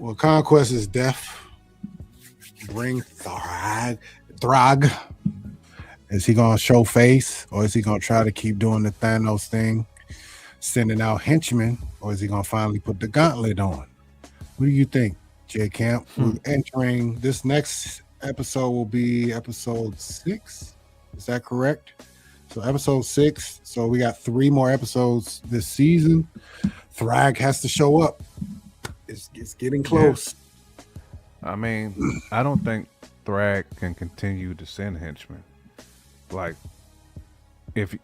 Well, Conquest is deaf. Bring Throg. Is he gonna show face, or is he gonna try to keep doing the Thanos thing, sending out henchmen, or is he gonna finally put the gauntlet on? What do you think, J Camp? We're entering this next episode will be episode 6. Is that correct? So episode 6. So we got 3 more episodes this season. Thrag has to show up. It's getting close. Yeah. I mean, I don't think Thrag can continue to send henchmen. Like, if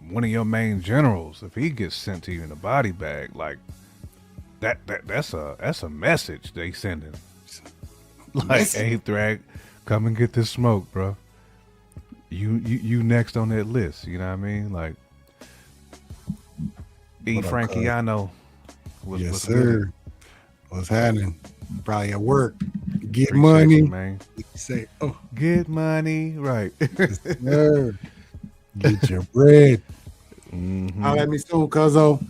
one of your main generals, if he gets sent to you in a body bag, like that's a message they sending. Like, hey Thrag, come and get this smoke, bro. You next on that list. You know what I mean? Like, Frankie, I know. Yes, sir. Good. What's happening? Probably at work. Get Appreciate money, you, man. You say, oh, get money, right? Yes, sir. Get your bread. Holla at me soon, cuzzo.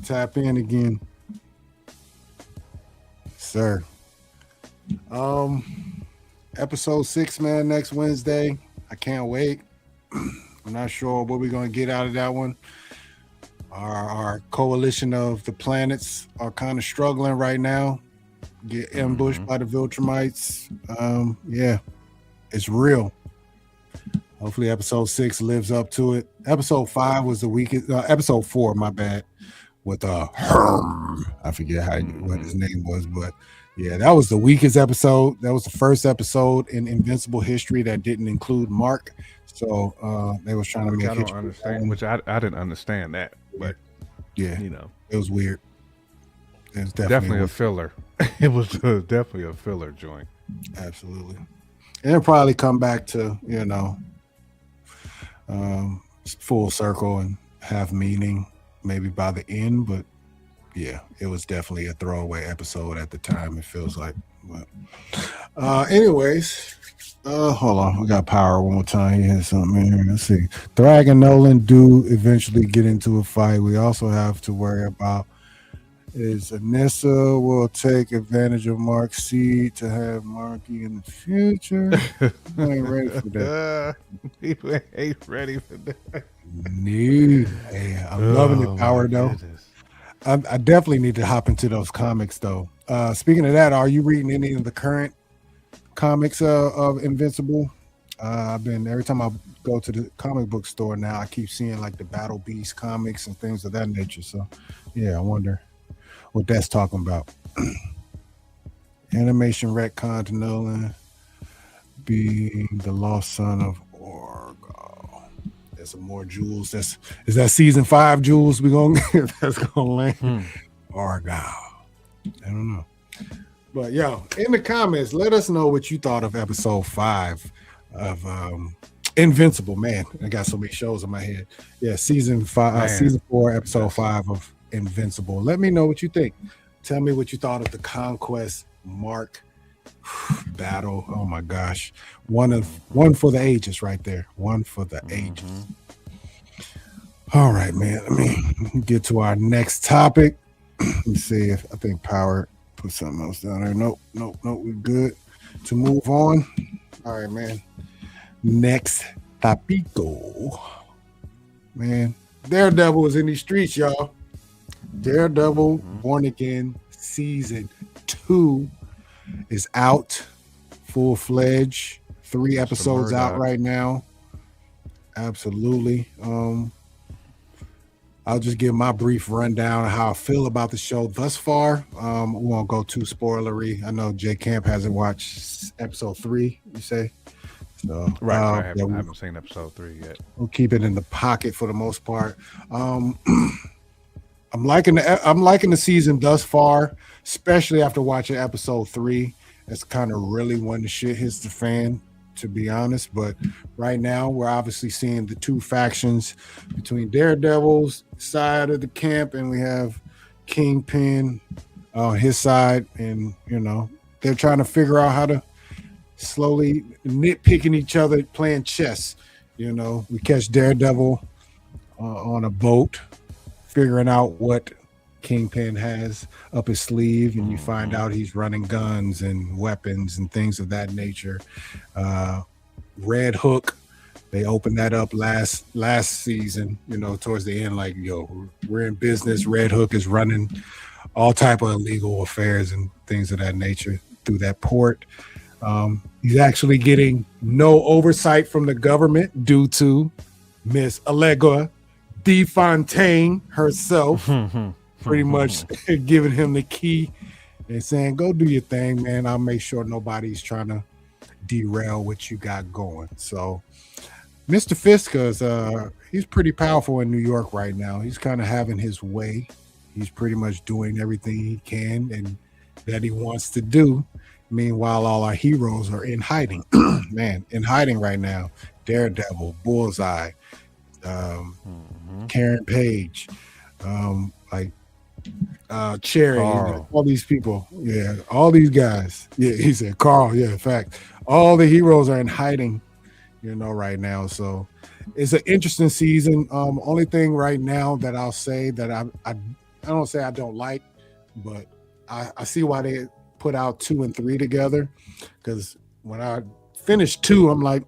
Tap in again, sir. Episode 6, man. Next Wednesday. I can't wait. I'm not sure what we're gonna get out of that one. Our coalition of the planets are kind of struggling right now. Get ambushed by the Viltrumites. Yeah, it's real. Hopefully episode 6 lives up to it. Episode 5 was the weakest. Episode 4, my bad, with Herm. I forget what his name was, but yeah, that was the weakest episode. That was the first episode in Invincible history that didn't include Mark. So they was trying to make. I don't understand. Which I didn't understand that, but yeah, you know, it was weird. It was definitely a filler. It was definitely a filler joint. Absolutely, and it'll probably come back to full circle and have meaning maybe by the end. But yeah, it was definitely a throwaway episode at the time. It feels like. But anyways. Hold on. We got Power one more time. He has something in here. Let's see. Thrag and Nolan do eventually get into a fight. We also have to worry about is Anissa will take advantage of Mark's seed to have Marky in the future. I ain't ready for that. People ain't ready for that. No. Hey, I'm loving the Power though. I definitely need to hop into those comics though. Speaking of that, are you reading any of the current comics of Invincible? I've been every time I go to the comic book store now, I keep seeing like the Battle Beast comics and things of that nature. So, yeah, I wonder what that's talking about. Animation retcon to Nolan being the lost son of Orgo. There's some more Jules. Is that season 5 Jules? That's gonna land Orgo. I don't know. But yo, in the comments, let us know what you thought of episode 5 of Invincible. Man, I got so many shows in my head. Yeah, season 4, episode 5 of Invincible. Let me know what you think. Tell me what you thought of the Conquest Mark battle. Oh my gosh. One for the ages right there. One for the ages. All right, man. Let me get to our next topic. Let me see if I think Power put something else down there. Nope. We're good to move on. All right, man. Next topico. Man, Daredevil is in these streets, y'all. Daredevil Born Again season 2 is out, full-fledged. 3 episodes out right now. Absolutely. I'll just give my brief rundown of how I feel about the show thus far. We won't go too spoilery. I know Jay Camp hasn't watched episode 3, you say? So, right. I haven't seen episode 3 yet. We'll keep it in the pocket for the most part. I'm liking the season thus far, especially after watching episode 3. That's kind of really when the shit hits the fan, to be honest. But right now, we're obviously seeing the 2 factions between Daredevil's side of the camp, and we have Kingpin on his side, and they're trying to figure out how to slowly nitpicking each other, playing chess. We catch Daredevil on a boat, figuring out what Kingpin has up his sleeve, and you find out he's running guns and weapons and things of that nature. Red Hook, they opened that up last season, towards the end, like, yo, we're in business. Red Hook is running all type of illegal affairs and things of that nature through that port. He's actually getting no oversight from the government due to Miss Allegra DeFontaine herself pretty much giving him the key and saying, go do your thing, man. I'll make sure nobody's trying to derail what you got going. So Mr. Fisk is he's pretty powerful in New York right now. He's kind of having his way. He's pretty much doing everything he can and that he wants to do. Meanwhile, all our heroes are in hiding. Man, in hiding right now. Daredevil, Bullseye, Karen Page, Cherry, all these people. Yeah, all these guys. Yeah, he said Carl. Yeah, in fact, all the heroes are in hiding, right now. So it's an interesting season. Only thing right now that I'll say that I don't say I don't like, but I see why they put out 2 and 3 together, because when I finished 2, I'm like,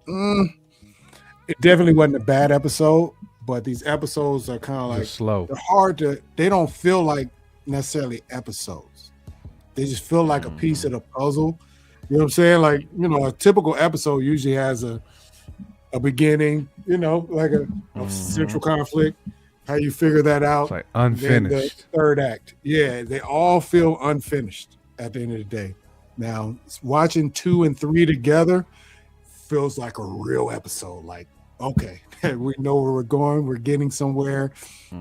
it definitely wasn't a bad episode, but these episodes are kind of like slow. They're hard to. They don't feel like necessarily episodes. They just feel like a piece of the puzzle. You know what I'm saying? Like, a typical episode usually has a beginning. Like a central conflict. How you figure that out? It's like unfinished. The 3rd act. Yeah, they all feel unfinished at the end of the day. Now, watching 2 and 3 together feels like a real episode. Like, okay, we know where we're going. We're getting somewhere.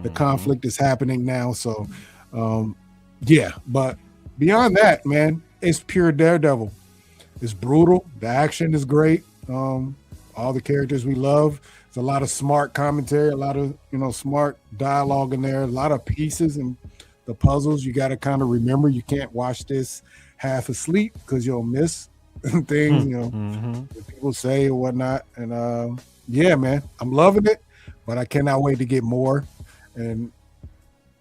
The conflict is happening now. So, yeah. But beyond that, man, it's pure Daredevil. It's brutal. The action is great. All the characters we love. There's a lot of smart commentary, a lot of smart dialogue in there, a lot of pieces and the puzzles. You got to kind of remember you can't watch this half asleep because you'll miss things that people say or whatnot. And yeah, man, I'm loving it, but I cannot wait to get more. And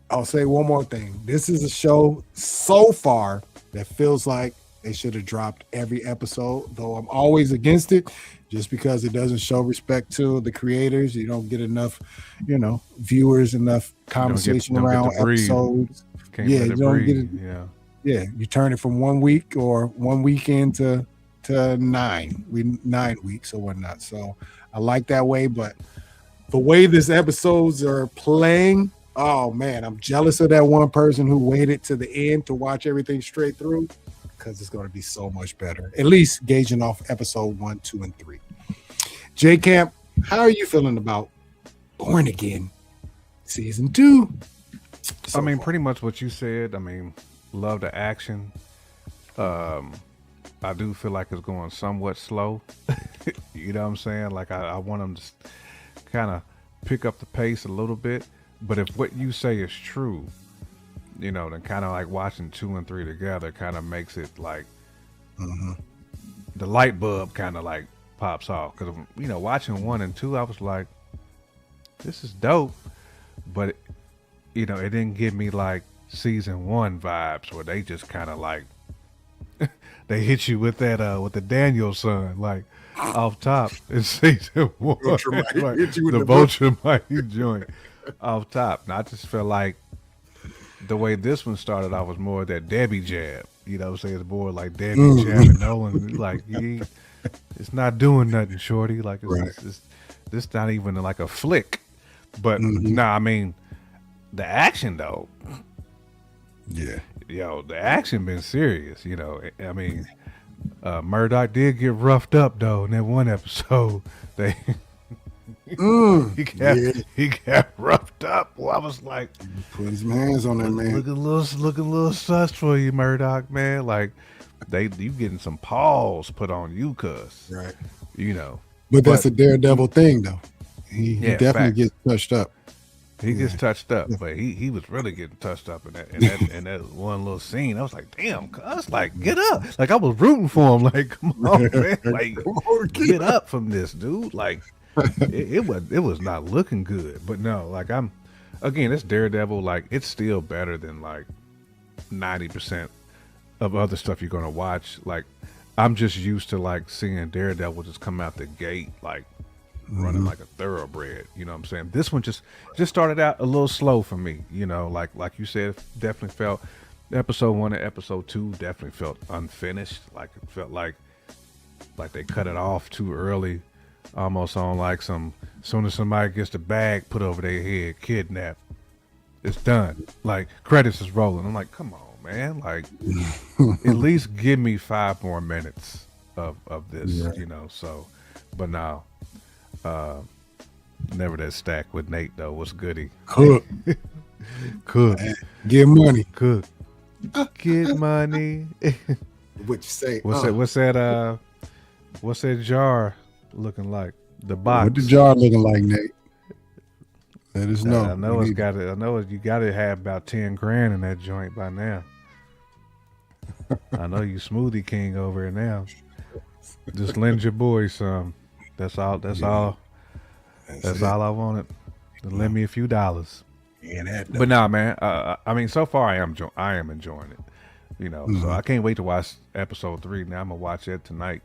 I'll say one more thing. This is a show so far that feels like they should have dropped every episode, though I'm always against it just because it doesn't show respect to the creators. You don't get enough, viewers, enough conversation around episodes. You don't get it. Yeah, you turn it from 1 week or 1 weekend to to 9 weeks or whatnot. So I like that way, but the way this episodes are playing, oh man, I'm jealous of that one person who waited to the end to watch everything straight through, because it's going to be so much better. At least gauging off episode 1, 2, and 3. J Camp, how are you feeling about Born Again season 2? I mean, pretty much what you said. I mean, love the action. I do feel like it's going somewhat slow. You know what I'm saying? Like I want them to kind of pick up the pace a little bit. But if what you say is true, you know, then kind of like watching 2 and 3 together kind of makes it like the light bulb kind of like pops off. Because, you know, watching 1 and 2, I was like, this is dope. But, you know, it didn't give me like season 1 vibes where they just kind of like, they hit you with that, with the Daniel son, like off top in season 1. Like, the Vulture Mighty joint off top. And I just felt like the way this one started off was more that Debbie jab. You know what I'm saying? It's more like Debbie jabbing Nolan. Like, it's not doing nothing, shorty. Like, it's not even like a flick. But, I mean, the action, though. Yeah. Yo, the action been serious, you know. I mean, Murdock did get roughed up, though, in that one episode. He got roughed up. Well, I was like, putting some hands on that man. Looking a little sus for you, Murdock, man. Like, you getting some paws put on you, cuz. Right. You know. But that's a Daredevil thing, though. He definitely gets touched up. He gets touched up, but he was really getting touched up in that one little scene. I was like, damn, cuz, like, get up. Like, I was rooting for him. Like, come on, man. Like, get up from this, dude. Like, it was not looking good. But no, like, it's Daredevil. Like, it's still better than like 90% of other stuff you're gonna watch. Like, I'm just used to like seeing Daredevil just come out the gate like running like a thoroughbred. You know what I'm saying? This one just started out a little slow for me. You know, like you said, definitely felt episode 1 and episode 2 definitely felt unfinished. Like, it felt like they cut it off too early. Almost on like some, soon as somebody gets the bag put over their head, kidnapped, it's done. Like, credits is rolling. I'm like, come on, man. Like, at least give me 5 more minutes of this, you know. So, but now, never that stack with Nate though. What's goody? Cook. Get money. Cook. Get money. What you say? What's that jar looking like? The box. What the jar looking like, Nate? Let us know. I know you got to have about 10 grand in that joint by now. I know you smoothie king over here now. Just lend your boy some. That's all I wanted. Lend me a few dollars. But nah, man. I mean, so far I am enjoying it. You know, so I can't wait to watch episode 3. Now I'm gonna watch it tonight.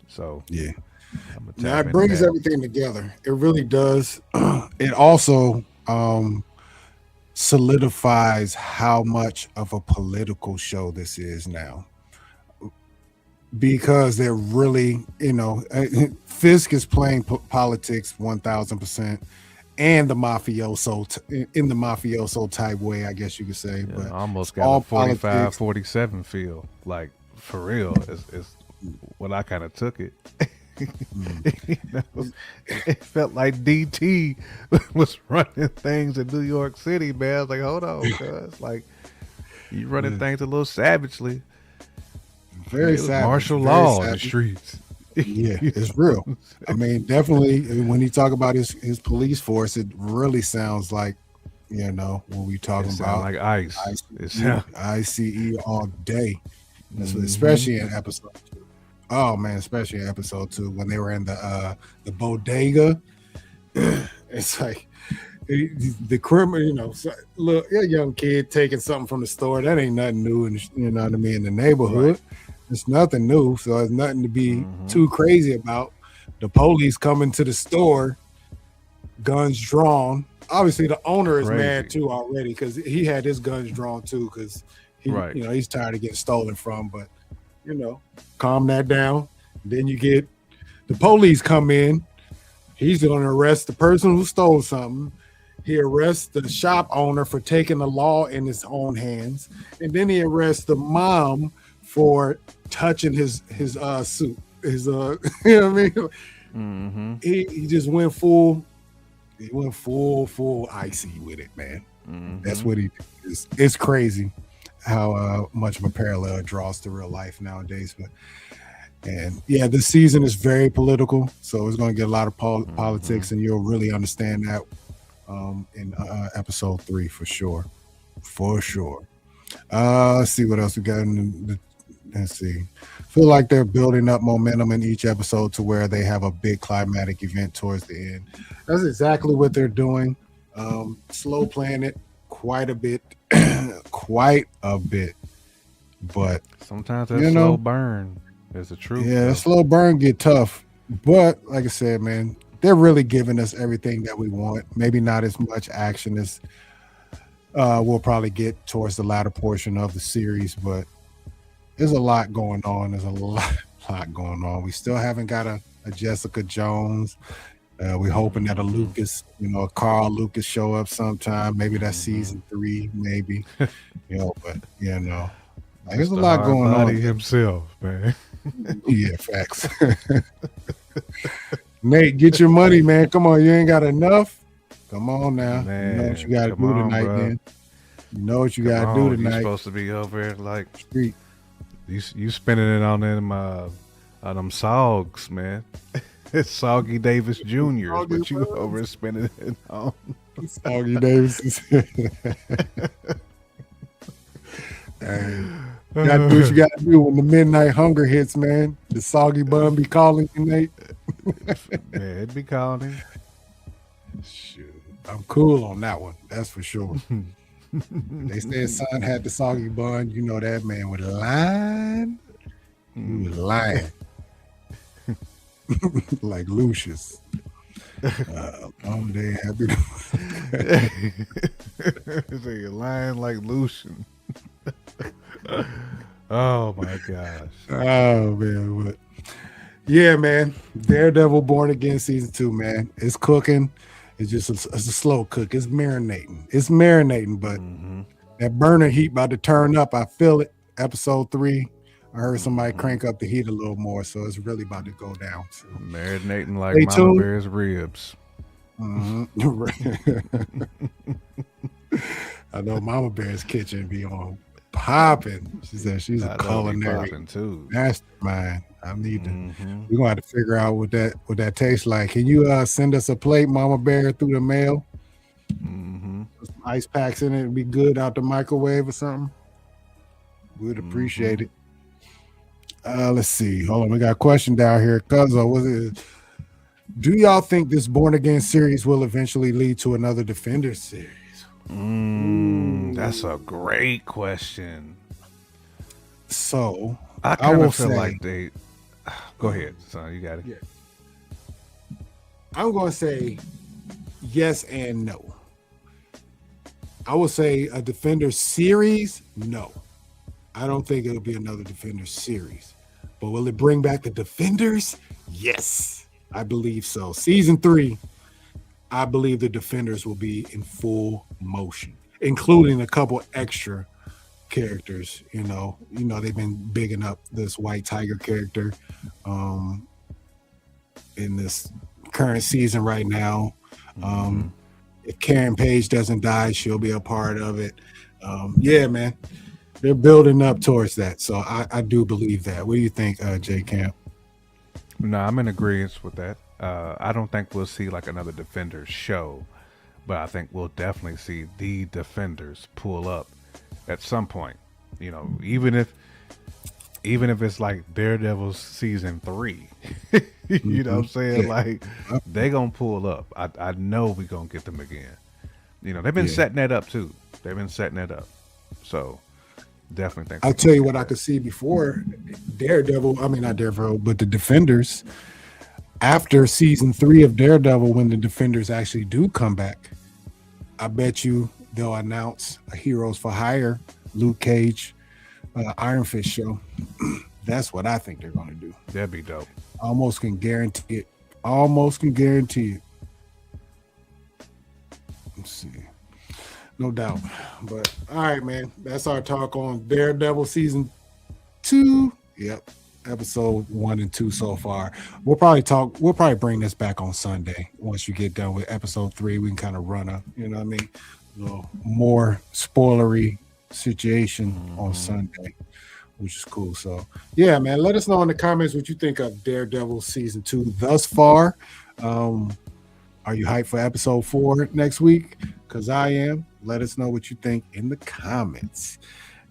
So yeah. Now it brings everything together. It really does. It also solidifies how much of a political show this is now, because they're really, you know, Fisk is playing politics 1000%, and the mafioso in the mafioso type way, I guess you could say. Yeah, but almost got a 45, 47 feel, like, for real. Is what I kind of took it. You know, it felt like DT was running things in New York City, man. I was like, hold on, cuz, like, you running things a little savagely. Very savage. Martial law in the streets. Yeah, it's real. I mean, definitely when you talk about his police force, it really sounds like, you know, what we talking about. Like ICE. ICE all day. Especially in episode 2. Oh man, especially in episode 2 when they were in the bodega. It's like the criminal, you know, look, a young kid taking something from the store. That ain't nothing new, you know what I mean, in the neighborhood. Right. It's nothing new, so it's nothing to be too crazy about. The police coming to the store, guns drawn. Obviously, the owner is mad too already because he had his guns drawn too because he, you know, he's tired of getting stolen from. But calm that down. Then you get the police come in. He's going to arrest the person who stole something. He arrests the shop owner for taking the law in his own hands, and then he arrests the mom for touching his suit. His you know what I mean? Mm-hmm. He just went full. He went full icy with it, man. Mm-hmm. That's what he did. It's crazy how much of a parallel it draws to real life nowadays. And yeah, this season is very political, so it's going to get a lot of politics, and you'll really understand that in episode 3 for sure. Let's see what else we got. Let's see. Feel like they're building up momentum in each episode to where they have a big climatic event towards the end. That's exactly what they're doing. Slow playing it quite a bit, but sometimes that slow burn is the truth. Yeah, the slow burn get tough, but like I said, man, they're really giving us everything that we want. Maybe not as much action as we'll probably get towards the latter portion of the series, but there's a lot going on. We still haven't got a Jessica Jones. We're hoping that a Lucas, a Carl Lucas show up sometime. Maybe that's season 3, maybe. But there's a lot going on. Himself, man. Yeah, facts. Nate, get your money, man. Come on, you ain't got enough. Come on now. Man, you know what you got to do tonight, bro. man. You know what you got to do tonight. You're supposed to be over here like street. You spending it on them sogs, man. It's Soggy Davis Jr. is what you over spending it on. Soggy Davis. Hey, you gotta do what you gotta do when the midnight hunger hits, man. The soggy bun be calling you, Nate. Yeah, it'd be calling him. Shoot, I'm cool on that one. That's for sure. They said son had the soggy bun. You know that man was lying. He was lying. Like Lucius. Day happy. So you're lying like Lucian. Oh my gosh. Oh man, but yeah, man. Daredevil Born Again season 2, man. It's cooking. It's just it's a slow cook. It's marinating, but that burner heat about to turn up. I feel it. Episode 3. I heard somebody crank up the heat a little more, so it's really about to go down. So. Marinating like Mama Bear's ribs. I know Mama Bear's kitchen be on popping. She said she's a culinary mastermind. I need to. We're gonna have to figure out what that tastes like. Can you send us a plate, Mama Bear, through the mail? Put some ice packs in it. It'd be good out the microwave or something. We'd appreciate it. Let's see. Hold on. We got a question down here. Cuzzo, do y'all think this Born Again series will eventually lead to another Defenders series? That's a great question. So I kind of feel like they. Go ahead, son. You got it. Yeah. I'm going to say yes and no. I will say a Defenders series. No, I don't think it'll be another Defenders series. But will it bring back the Defenders? Yes, I believe so. Season 3, I believe the Defenders will be in full motion, including a couple extra characters. They've been bigging up this White Tiger character in this current season right now. If Karen Page doesn't die, she'll be a part of it. Yeah, man. They're building up towards that. So I do believe that. What do you think, J Camp? No, I'm in agreement with that. I don't think we'll see like another Defenders show, but I think we'll definitely see the Defenders pull up at some point. Even if it's like Daredevil season 3, you know what I'm saying? Yeah. Like they gonna pull up. I know we gonna get them again. They've been setting that up too. They've been setting that up. So definitely think. I'll tell you what I could see before Daredevil. I mean, not Daredevil, but the Defenders. After season 3 of Daredevil, when the Defenders actually do come back, I bet you they'll announce a Heroes for Hire, Luke Cage, Iron Fist show. That's what I think they're going to do. That'd be dope. Almost can guarantee it. Almost can guarantee it. Let's see. No doubt. But all right, man. That's our talk on Daredevil season 2. Yep. Episode 1 and 2 so far. We'll probably bring this back on Sunday. Once you get done with episode 3, we can kind of run a, you know what I mean? A little more spoilery situation on Sunday, which is cool. So yeah, man, let us know in the comments what you think of Daredevil season 2 thus far. Are you hyped for episode 4 next week? Because I am. Let us know what you think in the comments.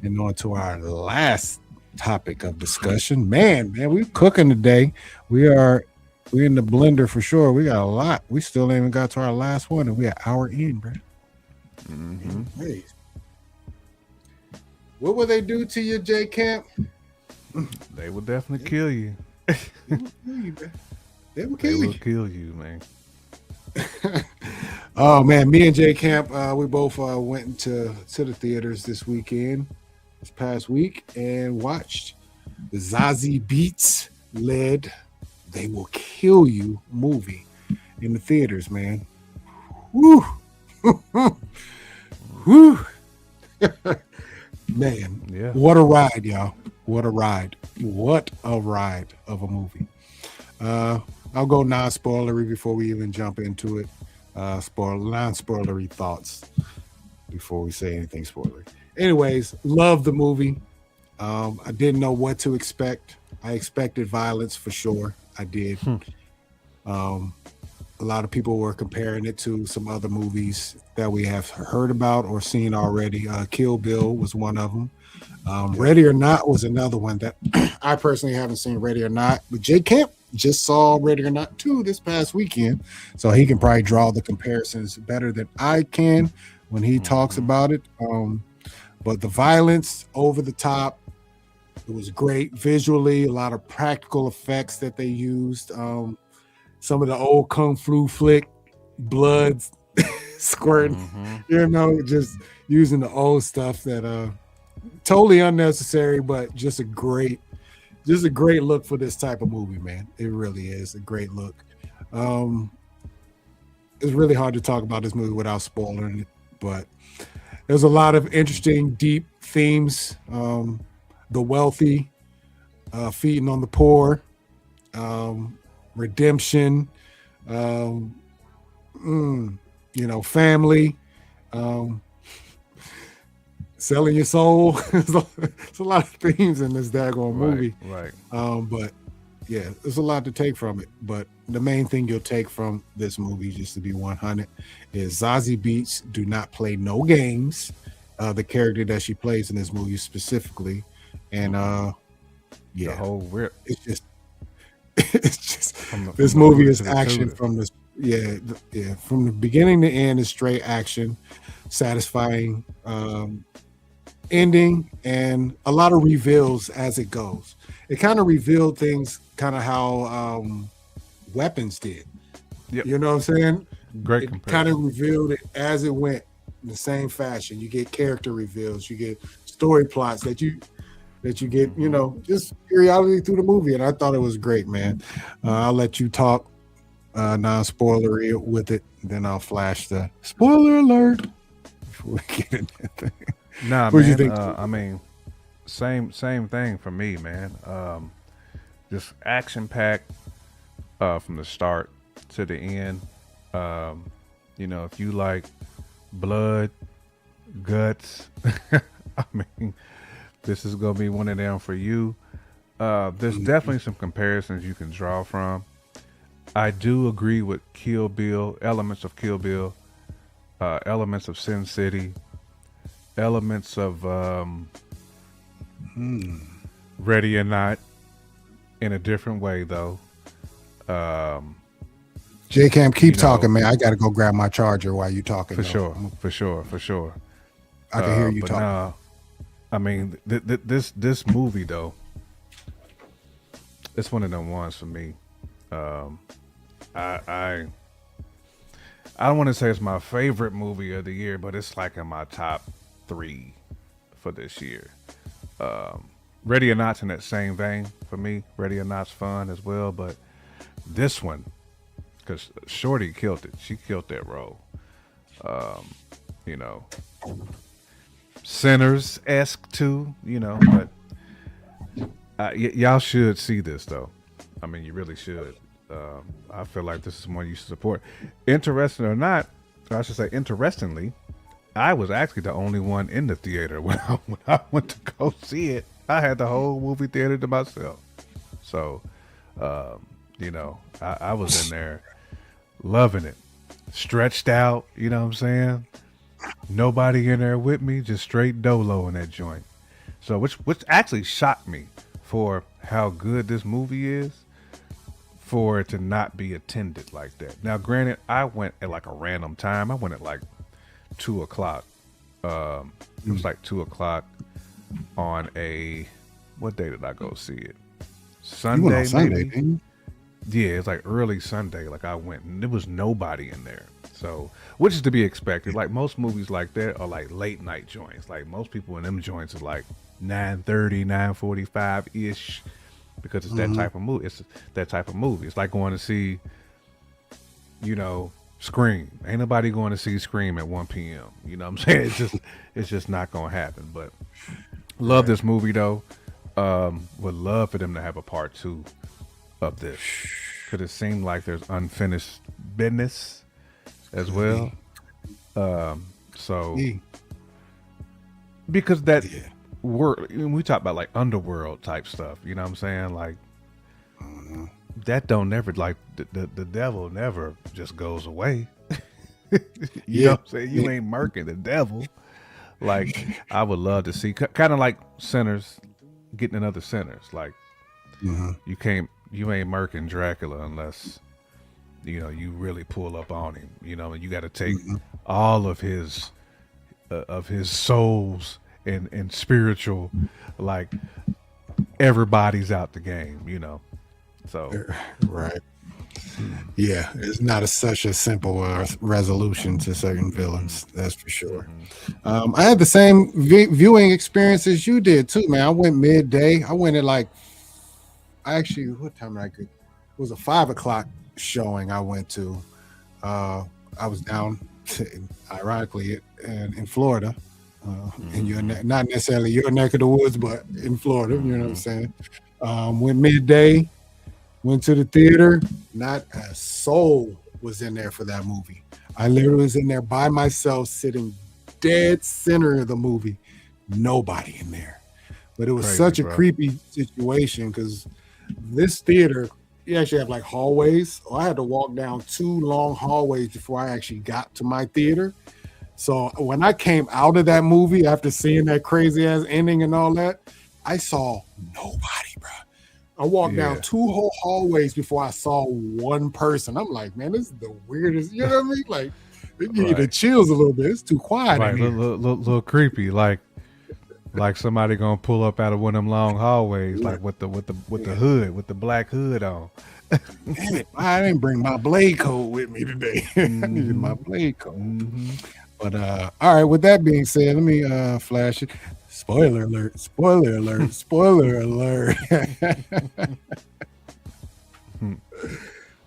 And on to our last topic of discussion. Man, we're cooking today. We're in the blender for sure. We got a lot. We still ain't even got to our last one, and we're an hour in, bro. Hey. What will they do to you, J Camp? They will definitely kill you. They will kill you, man. Oh man, me and J Camp, we both went to the theaters this past week, and watched the Zazie Beetz led "They Will Kill You" movie in the theaters. Man, woo, woo, man, yeah. What a ride, y'all! What a ride! What a ride of a movie. I'll go non-spoilery before we even jump into it. Non-spoilery thoughts before we say anything spoilery. Anyways, love the movie. I didn't know what to expect. I expected violence for sure. I did. A lot of people were comparing it to some other movies that we have heard about or seen already. Kill Bill was one of them. Ready or Not was another one that I personally haven't seen. Ready or Not, but J Camp just saw Ready or Not 2 this past weekend, so he can probably draw the comparisons better than I can when he talks about it. But the violence over the top, it was great visually, a lot of practical effects that they used. Some of the old kung fu flick, blood squirting, just using the old stuff that totally unnecessary, but just a great look for this type of movie, man. It really is a great look. It's really hard to talk about this movie without spoiling it, but there's a lot of interesting, deep themes. The wealthy feeding on the poor, redemption, family, selling your soul. It's a lot of themes in this daggone movie. Right. But yeah, there's a lot to take from it. But the main thing you'll take from this movie, just to be 100, is Zazie Beetz do not play no games. The character that she plays in this movie specifically, and the whole rip. It's just this movie is action from this. From the beginning to end is straight action, satisfying ending, and a lot of reveals as it goes. It kind of revealed things kind of how Weapons did. Yep. You know what I'm saying? Great it comparison. Kind of revealed it as it went in the same fashion. You get character reveals, you get story plots that you get, just periodically through the movie. And I thought it was great, man. I'll let you talk non-spoilery with it, then I'll flash the spoiler alert before we get into that thing. Nah, what man. You think? I mean, same thing for me, man. Just action packed from the start to the end. If you like blood, guts, I mean, this is gonna be one of them for you. There's definitely some comparisons you can draw from. I do agree with Kill Bill, elements of Kill Bill, elements of Sin City, elements of Ready or Not, in a different way though. J-Cam, keep talking, man. I got to go grab my charger while you talking. For sure. I can hear you talking. Nah, I mean, this movie though, it's one of them ones for me. I don't want to say it's my favorite movie of the year, but it's like in my top 3 for this year. Ready or Not's in that same vein for me. Ready or Not's fun as well, but this one, because Shorty killed it. She killed that role. You know, Sinners esque too. You know, but y'all should see this though. I mean, you really should. I feel like this is one you should support. Interesting or not, or I should say, interestingly, I was actually the only one in the theater when I went to go see it. I had the whole movie theater to myself. So, you know, I was in there loving it, stretched out. You know what I'm saying? Nobody in there with me, just straight dolo in that joint. So, which actually shocked me for how good this movie is, for it to not be attended like that. Now, granted, I went at like a random time. I went at like 2:00. It was like 2:00 on a, what day did I go see it? Sunday, You went on Sunday, maybe. didn't you? Yeah, it's like early Sunday. Like I went and there was nobody in there. So, which is to be expected. Like most movies like that are like late night joints. Like most people in them joints are like 9:30, 9:45 ish, because it's that type of movie. It's that type of movie. It's like going to see, you know, Scream. Ain't nobody going to see Scream at 1 p.m. You know what I'm saying? It's just not gonna happen. But love this movie though. Would love for them to have a part 2 of this, because it seemed like there's unfinished business as well. So because that work, we talk about like underworld type stuff, you know what I'm saying? Like that don't never, like the devil never just goes away. You know what I'm saying? You ain't murking the devil. Like I would love to see kind of like Sinners getting another Sinners. Like you ain't murking Dracula unless, you know, you really pull up on him, you know, and you got to take all of his souls and spiritual, like everybody's out the game, you know. So right. Yeah, it's not such a simple resolution to certain villains. That's for sure. I had the same viewing experience as you did too, man. I went midday. I went at like, actually, what time did I get? It was a 5:00 showing I went to. I was down, ironically, in Florida. And you're not necessarily your neck of the woods, but in Florida, you know what I'm saying? Went midday. Went to the theater, not a soul was in there for that movie. I literally was in there by myself, sitting dead center of the movie. Nobody in there. But it was such a creepy situation because this theater, you actually have like hallways. I had to walk down 2 long hallways before I actually got to my theater. So when I came out of that movie after seeing that crazy ass ending and all that, I saw nobody, bro. I walked down 2 whole hallways before I saw one person. I'm like, man, this is the weirdest. You know what I mean? Like, it gave you the chills a little bit. It's too quiet. Right, little creepy. Like somebody gonna pull up out of one of them long hallways, like with the hood, with the black hood on. Damn it! I didn't bring my blade code with me today. I needed my blade code. But all right. With that being said, let me flash it. Spoiler alert, spoiler alert, spoiler alert.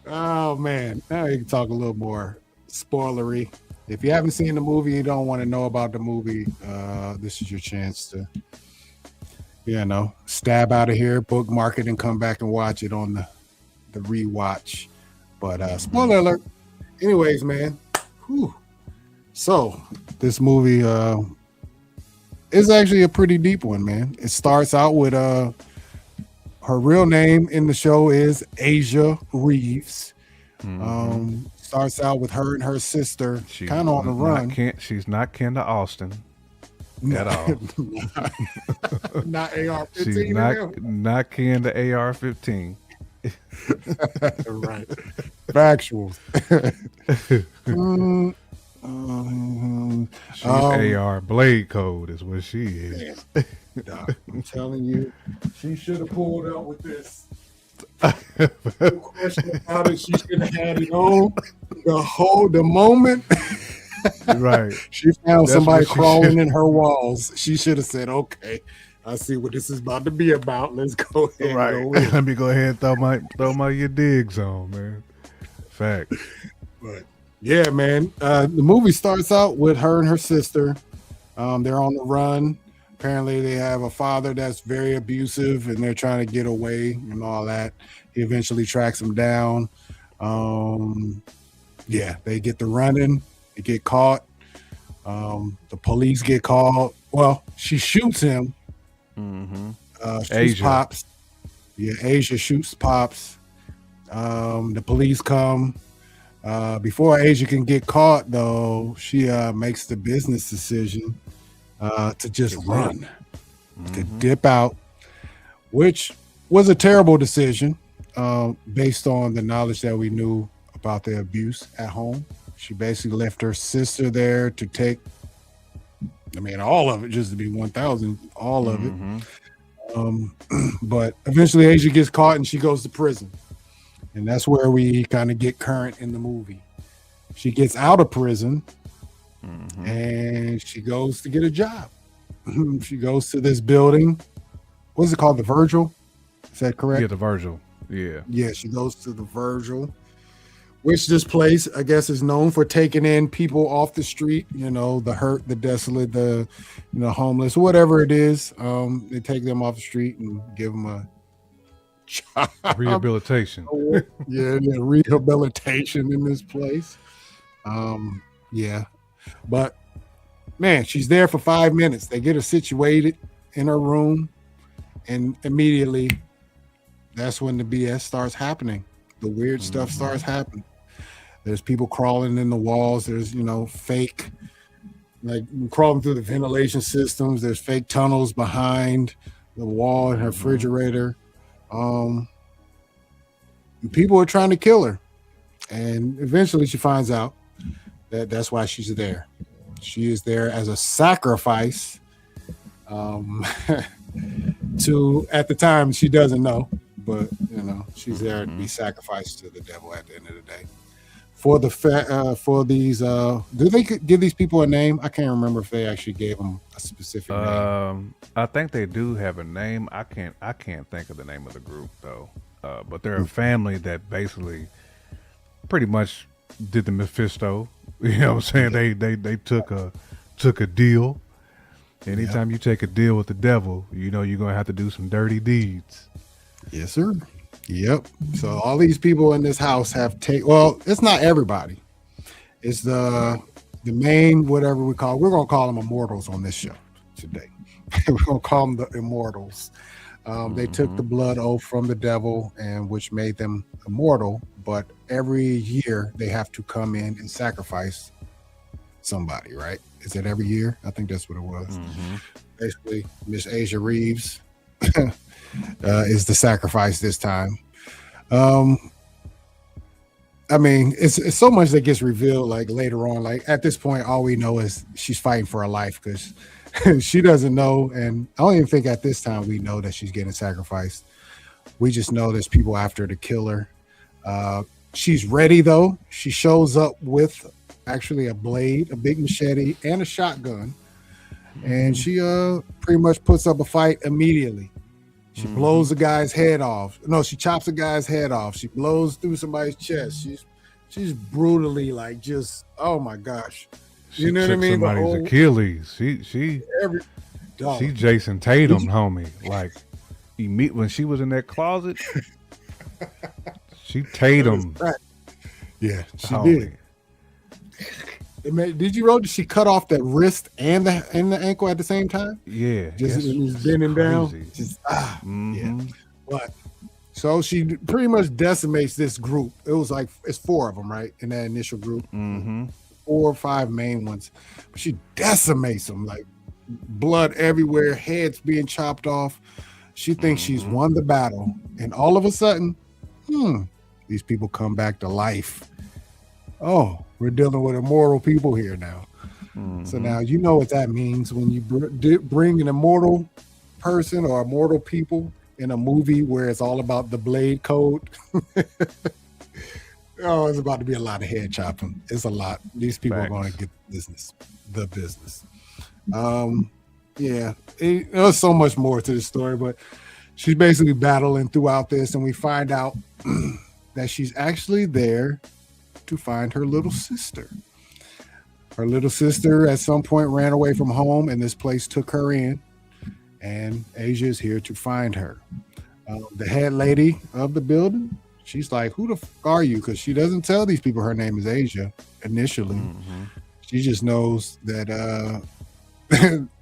Oh, man. Now you can talk a little more spoilery. If you haven't seen the movie, you don't want to know about the movie, this is your chance to, you know, stab out of here, bookmark it, and come back and watch it on the rewatch. But spoiler alert. Anyways, man. Whew. So this movie is actually a pretty deep one, man. It starts out with her real name in the show is Asia Reeves. Starts out with her and her sister kind of on the run. She's not Ken to Austin at all. Not AR-15. She's not Ken to AR-15. Right. Factual. She's AR Blade Code is what she is. Doc, I'm telling you, she should have pulled up with this. No question about it. She should have had it on the moment. Right. She found somebody crawling in her walls. She should have said, "Okay, I see what this is about to be about. Let's go ahead and Right. go in. Let me go ahead and throw my your digs on, man. Facts. But yeah, man. The movie starts out with her and her sister. They're on the run. Apparently, they have a father that's very abusive, and they're trying to get away and all that. He eventually tracks them down. Yeah, they get the running. They get caught. The police get called. Well, she shoots him. Shoots Asia. Pops. Yeah, Asia shoots Pops. The police come. Before Asia can get caught, though, she makes the business decision to just run, to dip out, which was a terrible decision based on the knowledge that we knew about the abuse at home. She basically left her sister there to take, all of it, just to be 1,000, all of it. But eventually Asia gets caught and she goes to prison. And that's where we kind of get current in the movie. She gets out of prison and she goes to get a job. She goes to this building. What is it called? The Virgil? Is that correct? Yeah, the Virgil. Yeah. Yeah, she goes to the Virgil, which this place, I guess, is known for taking in people off the street, the hurt, the desolate, the homeless, whatever it is. They take them off the street and give them a job. Rehabilitation. Yeah, rehabilitation in this place. Yeah. But man, she's there for 5 minutes. They get her situated in her room, and immediately that's when the BS starts happening. The weird stuff starts happening. There's people crawling in the walls. There's, fake, like crawling through the ventilation systems. There's fake tunnels behind the wall in her refrigerator. People are trying to kill her. And eventually she finds out that that's why she's there. She is there as a sacrifice to, at the time, she doesn't know, but, she's there to be sacrificed to the devil at the end of the day. For these, do they give these people a name? I can't remember if they actually gave them a specific name. I think they do have a name. I can't think of the name of the group though. But they're a family that basically pretty much did the Mephisto. You know what I'm saying? They took a deal. Anytime you take a deal with the devil, you're gonna have to do some dirty deeds. Yes, sir. Yep. So all these people in this house have well, it's not everybody. It's the main, whatever we're gonna call them immortals on this show today. We're gonna call them the immortals. They took the blood oath from the devil, and which made them immortal, but every year they have to come in and sacrifice somebody, right? Is it every year? I think that's what it was. Basically, Miss Asia Reeves is the sacrifice this time. It's so much that gets revealed like later on. Like at this point, all we know is she's fighting for her life because she doesn't know, and I don't even think at this time we know that she's getting sacrificed. We just know there's people after to kill her. She's ready though. She shows up with actually a blade, a big machete, and a shotgun, and she pretty much puts up a fight immediately. She blows a guy's head off. No, she chops a guy's head off. She blows through somebody's chest. She's brutally like just, oh my gosh. You know what I mean? Somebody's Achilles. She Jason Tatum, homie. Like when she was in that closet, she Tatum. Yeah, she did. Did you know that she cut off the wrist and the ankle at the same time? Yeah, just bending down. Just yeah. But so she pretty much decimates this group. It was like it's 4 of them, right, in that initial group. 4 or 5 main ones. But she decimates them, like blood everywhere, heads being chopped off. She thinks she's won the battle, and all of a sudden, these people come back to life. Oh, we're dealing with immortal people here now. So now you know what that means when you bring an immortal person or immortal people in a movie where it's all about the blade code. Oh, it's about to be a lot of head chopping. It's a lot. These people are going to get the business. Yeah, there's so much more to the story, but she's basically battling throughout this, and we find out that she's actually there to find her little sister. Her little sister at some point ran away from home, and this place took her in, and Asia is here to find her. The head lady of the building, she's like, "Who the fuck are you?" Because she doesn't tell these people her name is Asia initially. Mm-hmm. She just knows that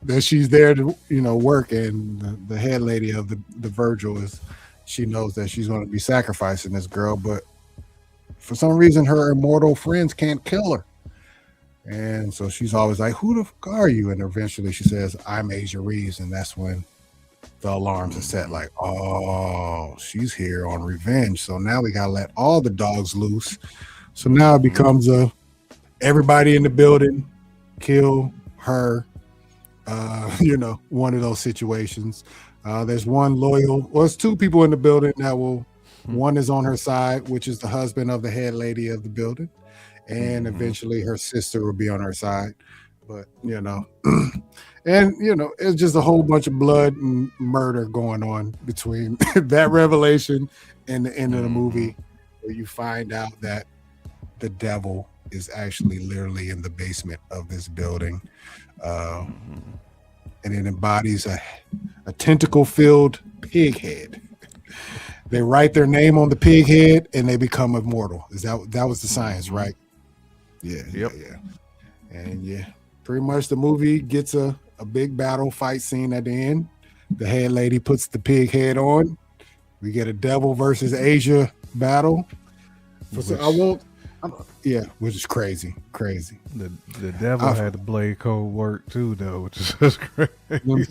that she's there to work, and the head lady of the Virgil is. She knows that she's going to be sacrificing this girl, but for some reason, her immortal friends can't kill her. And so she's always like, "Who the fuck are you?" And eventually she says, "I'm Asia Reeves." And that's when the alarms are set, like, oh, she's here on revenge. So now we got to let all the dogs loose. So now it becomes everybody in the building kill her, one of those situations. There's one loyal, well, there's two people in the building that will, one is on her side, which is the husband of the head lady of the building. And eventually her sister will be on her side. But, and, it's just a whole bunch of blood and murder going on between that revelation and the end of the movie, where you find out that the devil is actually literally in the basement of this building. And it embodies a tentacle-filled pig head. They write their name on the pig head and they become immortal. That was the science, right? Yeah. Yep. Yeah. And pretty much the movie gets a big battle fight scene at the end. The head lady puts the pig head on. We get a devil versus Asia battle. Which is crazy. The devil had the blade code work too, though, which is just crazy. That's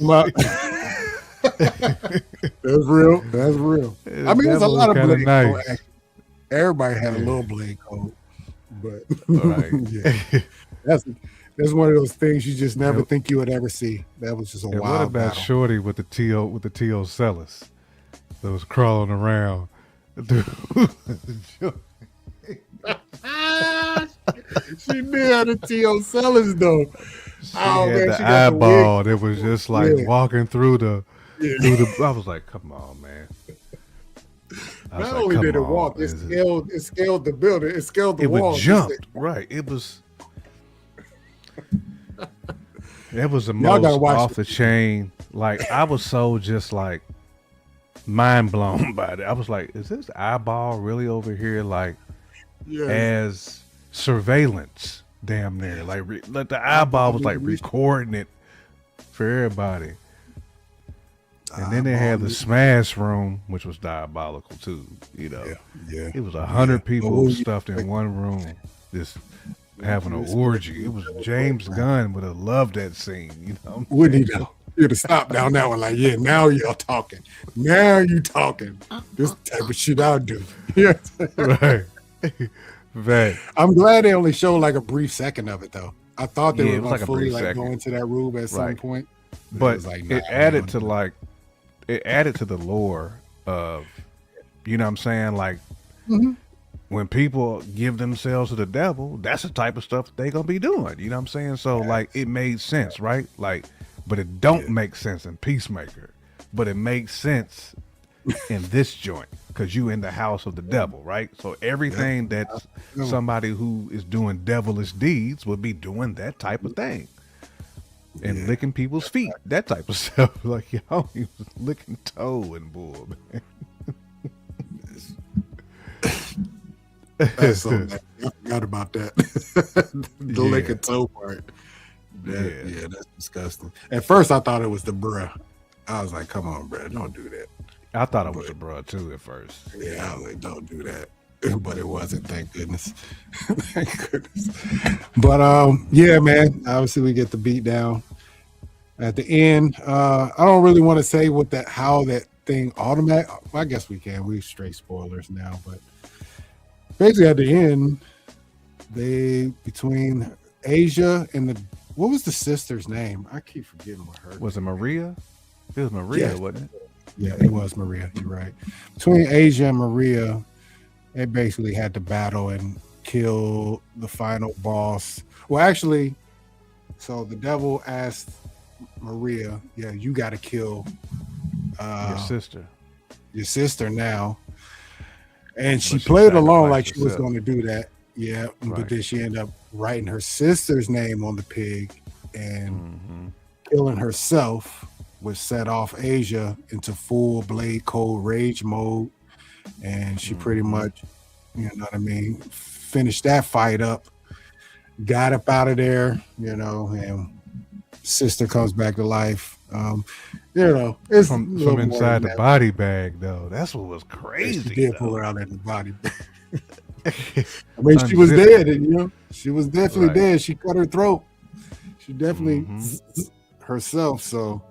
real. I mean, there's a lot of blade code action. Everybody had a little blade code, but that's one of those things you just never think you would ever see. That was just a wild. What about battle. Shorty with the T.O. Celis that was crawling around? She did have the T.O. Celis though. She had the eyeball that was just like walking through the. I was like, "Come on, man!" Not only did it walk, it scaled the building. It scaled the wall. It jumped. Right. It was. That was the most off the chain. Like, I was so just like mind blown by it. I was like, "Is this eyeball really over here?" Like. Yes. As surveillance, damn near. Like the eyeball was like recording it for everybody. And then they had the smash room, which was diabolical too. Yeah. It was 100 people stuffed in one room, just having an orgy. It was James Gunn would have loved that scene. Wouldn't he though? You'd have stopped down that one, like, now you're talking. Now you talking. This type of shit I'll do. Right. Right. I'm glad they only showed like a brief second of it though. I thought they were going to fully go into that room at some point. But it added to the lore of, you know what I'm saying? Like when people give themselves to the devil, that's the type of stuff they're going to be doing. You know what I'm saying? So like it made sense, right? Like, but it don't make sense in Peacemaker, but it makes sense in this joint because you in the house of the devil, right? So everything that's somebody who is doing devilish deeds would be doing that type of thing and licking people's feet, that type of stuff. Like, he was licking toe and bull, man. That's something I forgot about that. The licking toe part. That's disgusting. At first I thought it was the bruh. I was like, come on, bruh, don't do that. I thought it was a bruh too at first. Yeah, I was like, don't do that. But it wasn't, thank goodness. Thank goodness. But man, obviously we get the beat down at the end. I don't really want to say how that thing automatic. I guess we can. We straight spoilers now, but basically at the end, between Asia and what was the sister's name? I keep forgetting what her. Was it Maria? It was Maria, wasn't it? Yeah, it was Maria. You're right. Between Asia and Maria, they basically had to battle and kill the final boss. Well, actually, so the devil asked Maria, yeah, you got to kill Your sister. your sister now. And she But she played along like sacrificed she was herself. going to do that. Yeah, but Right. then she ended up writing her sister's name on the pig and Mm-hmm. killing herself, which set off Asia into full Blade Code rage mode. And she pretty Mm-hmm. much, you know what I mean, finished that fight up, got up out of there, you know, and sister comes back to life. You know, it's a From little more inside than the that. body bag though. That's what was Yeah, she crazy did pull though. her out of the body. I mean, she was Unzipped dead, her. and you know, she was definitely Right. dead. She cut her throat. She definitely Mm-hmm. herself. So,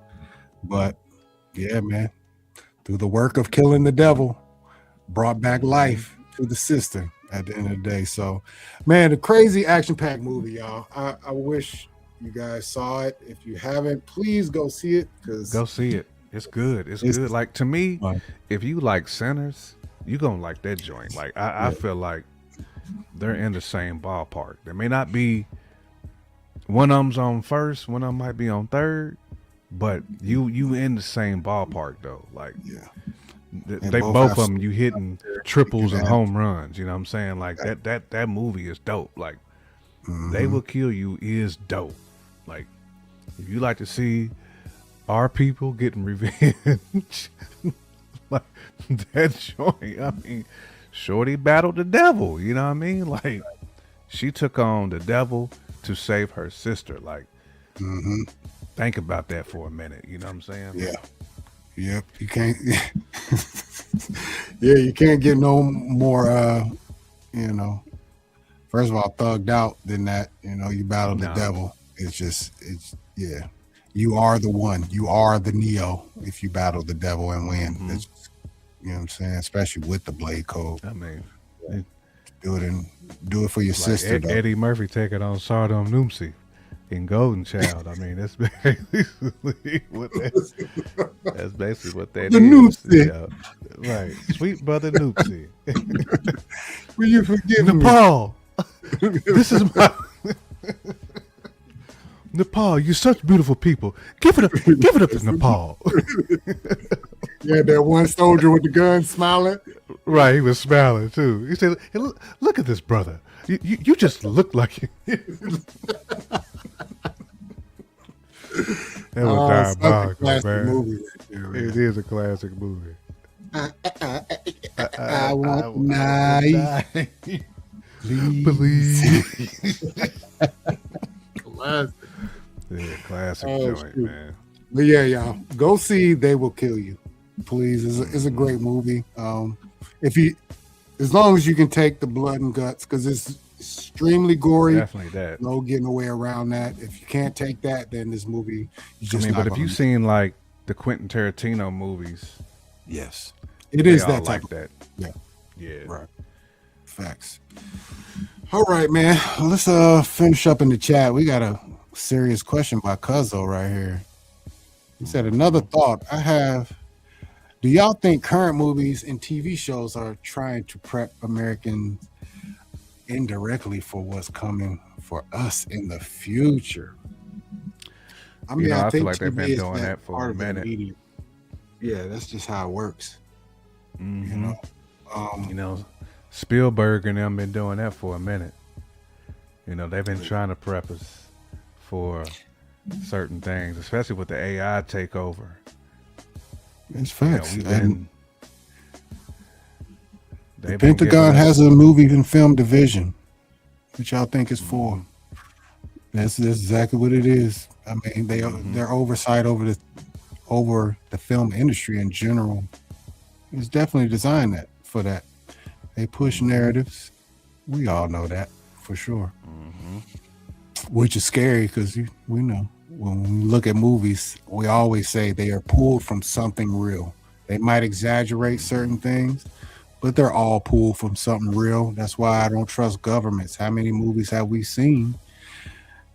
but yeah, man, through the work of killing the devil, brought back Mm-hmm. life to the sister at the end of the day. So, man, a crazy action-packed movie, y'all. I wish you guys saw it. If you haven't, please go see it because Go see it. It's good. It's it's good. Like to me, fun. if you like Sinners, you gonna like that joint. Like I Yeah. feel like they're in the same ballpark. There may not be one of them's on first, one of them might be on third, but you in the same ballpark though. Like Yeah, they and both both of have them, you hitting there. You triples can and have, home runs. You know what I'm saying? Like that movie is dope. Like They mhm. Will Kill You is dope. Like if you like to see our people getting revenge, like that joint. I mean, Shorty battled the devil. You know what I mean? Like she took on the devil to save her sister. Like Mhm. think about that for a minute. You know what I'm saying? Yeah. Yep. You can't. Yeah, you can't get no more. You know, first of all, thugged out than that. You know, you battle the No. devil. It's yeah. You are the one. You are the Neo if you battle the devil and win. Mhm. That's just, you know what I'm saying? Especially with the blade code. I mean, Do it for your like sister though. Eddie Murphy taking on Sardom Noomsy in Golden Child. I mean, that's basically what that's basically what that The is. Noopsy. Yeah. Right. Sweet brother Noopsy. Will you forgive me? Nepal. This is my Nepal. You're such beautiful people. Give it up to Nepal. Yeah, that one soldier with the gun smiling. Right, he was smiling too. He said, hey, look at this brother. You just look like you. That was Such a diabolical, classic man. movie right there, man. It is a classic movie. I want the knife. Please. Classic. Yeah, classic Oh, joint, shoot. man. But yeah, y'all, go see They Will Kill You. Please, it's a great movie. If you, as long as you can take the blood and guts, because it's extremely gory. Definitely that. No getting away around that. If you can't take that, then this movie, you I just mean, not but if gonna- you've seen like the Quentin Tarantino movies, yes, it they is all that type. like that. Yeah. Yeah. Right. Facts. All right, man. Let's finish up in the chat. We got a serious question by Cuzzo right here. He said, another thought I have. Do y'all think current movies and TV shows are trying to prep Americans indirectly for what's coming for us in the future? I mean, I feel think like they've TV been is doing that for part a of the minute. media. Yeah, that's just how it works. Mhm. You know. You know, Spielberg and them been doing that for a minute. You know, they've been trying to prep us for certain things, especially with the AI takeover. It's You know, facts. we've And been. the they've been giving Pentagon us- has a movie and film division, which y'all think is for. That's exactly what it is. I mean, their oversight over the film industry in general is definitely designed that for that. They push narratives. We all know that for sure. Which is scary because we know when we look at movies, we always say they are pulled from something real. They might exaggerate certain things, but they're all pulled from something real. That's why I don't trust governments. How many movies have we seen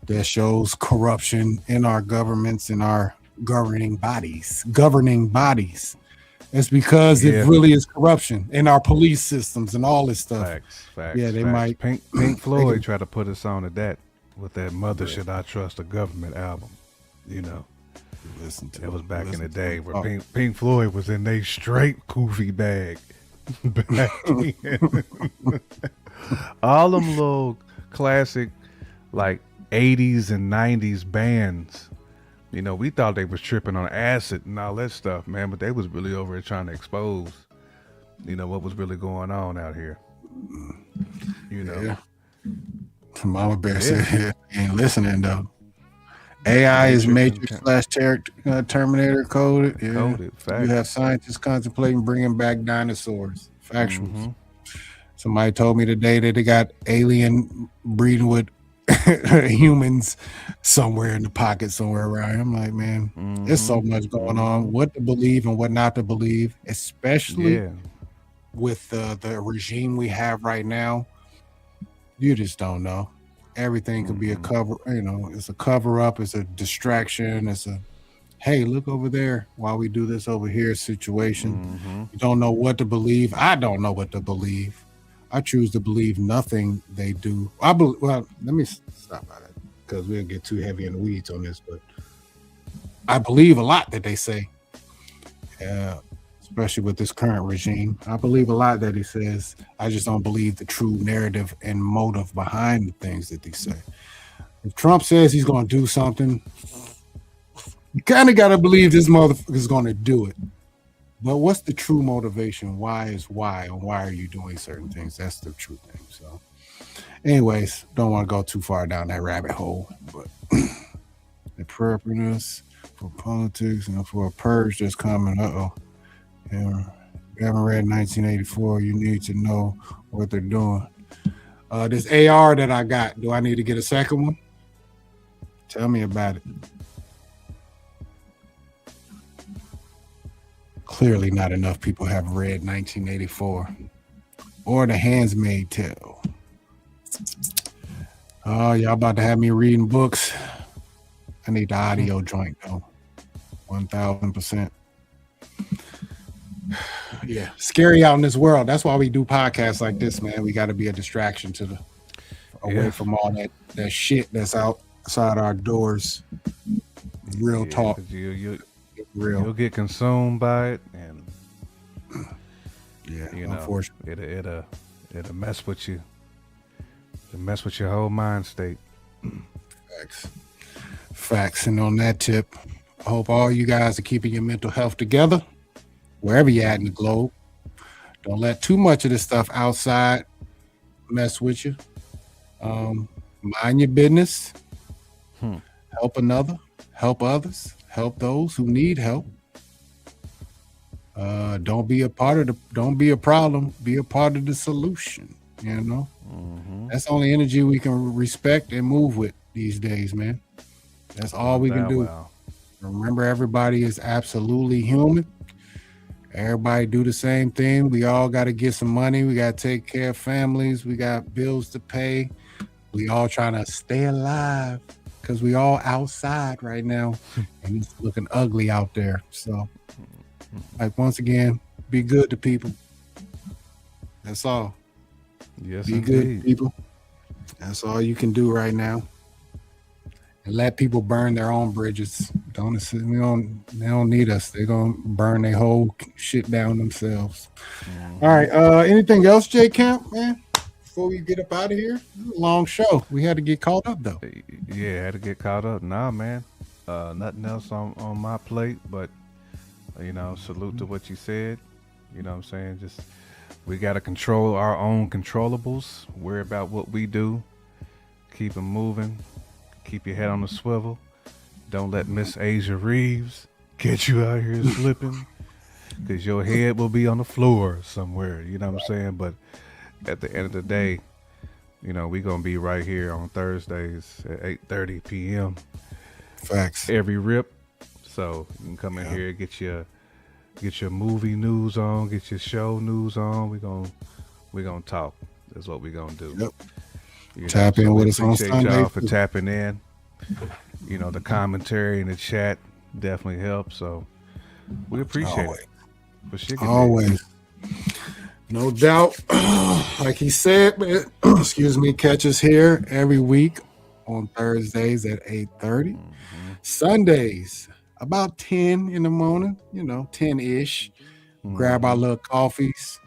that shows corruption in our governments and our governing bodies? It's because Yeah. it really is corruption in our police systems and all this stuff. Facts. Yeah, they facts. might- Pink Floyd can- tried to put us on to that with that "Mother Should I Trust the Government" album. You know, Listen to It was back in the listen to day him where talk. Pink Floyd was in their straight goofy bag. Back then. All them little classic like 80s and 90s bands. You know, we thought they was tripping on acid and all that stuff, man, but they was really over here trying to expose, you know, what was really going on out here. You know. Yeah. Mama Bear Yeah. said he ain't listening though. AI is Matrix Matrix / Terminator coded. Yeah. Coded. You Facts. have scientists contemplating bringing back dinosaurs. Factuals. Mm-hmm. Somebody told me today that they got alien breeding with humans somewhere in the pocket somewhere around here. I'm like, man, there's so much going on. What to believe and what not to believe, especially Yeah. with the regime we have right now. You just don't know. Everything could be a cover, you know, it's a cover up, it's a distraction, it's a hey, look over there while we do this over here situation. You don't know what to believe. I don't know what to believe. I choose to believe nothing they do. Well, let me stop by that because we'll get too heavy in the weeds on this, but I believe a lot that they say. Especially with this current regime. I believe a lot that he says. I just don't believe the true narrative and motive behind the things that they say. If Trump says he's going to do something, you kind of got to believe this motherfucker is going to do it. But what's the true motivation? Why is why, and why are you doing certain things? That's the true thing. So, anyways, don't want to go too far down that rabbit hole. But the preparedness for politics and for a purge that's coming. Yeah, you haven't read 1984, you need to know what they're doing. This AR that I got, do I need to get a second one? Tell me about it. Clearly not enough people have read 1984 or The Handmaid's Tale. Oh, y'all about to have me reading books. I need the audio joint though. 1000%. Yeah, scary out in this world. That's why we do podcasts like this, man. We got to be a distraction to away from all that shit that's outside our doors. Real talk. You'll get consumed by it, and yeah, you know, unfortunately, it'll mess with you. It'll mess with your whole mind state. Facts. And on that tip, I hope all you guys are keeping your mental health together. Wherever you're at in the globe, don't let too much of this stuff outside mess with you. Mind your business. Help another. Help others. Help those who need help. Don't be a problem. Be a part of the solution. You know, that's the only energy we can respect and move with these days, man. That's all we can do. Remember, everybody is absolutely human. Everybody do the same thing. We all got to get some money. We got to take care of families. We got bills to pay. We all trying to stay alive because we all outside right now and it's looking ugly out there. So, like, once again, be good to people. That's all. Yes, be indeed. good to people. That's all you can do right now. And let people burn their own bridges. They don't need us. They're gonna burn their whole shit down themselves. All right. Anything else, J Camp, man? Before we get up out of here, long show. We had to get caught up though. Yeah, had to get caught up. Nah, man. Nothing else on my plate, but you know, salute to what you said. You know what I'm saying? Just we gotta control our own controllables. Worry about what we do. Keep them moving. Keep your head on the swivel. Don't let Miss Asia Reeves get you out here slipping, because your head will be on the floor somewhere. You know what I'm saying? But at the end of the day, you know, we gonna be right here on Thursdays at 8:30 p.m. Facts. Every rip. So you can come in here, get your movie news on, get your show news on. We gonna talk. That's what we gonna do. Yep. You Tap in with us on appreciate Sunday. y'all for tapping in. You know, the commentary in the chat definitely helps. So we appreciate it. For sure. Always. No doubt. Like he said, man, excuse me, catch us here every week on Thursdays at 8:30. Sundays, about 10 in the morning, 10-ish. Grab our Mhm. little coffees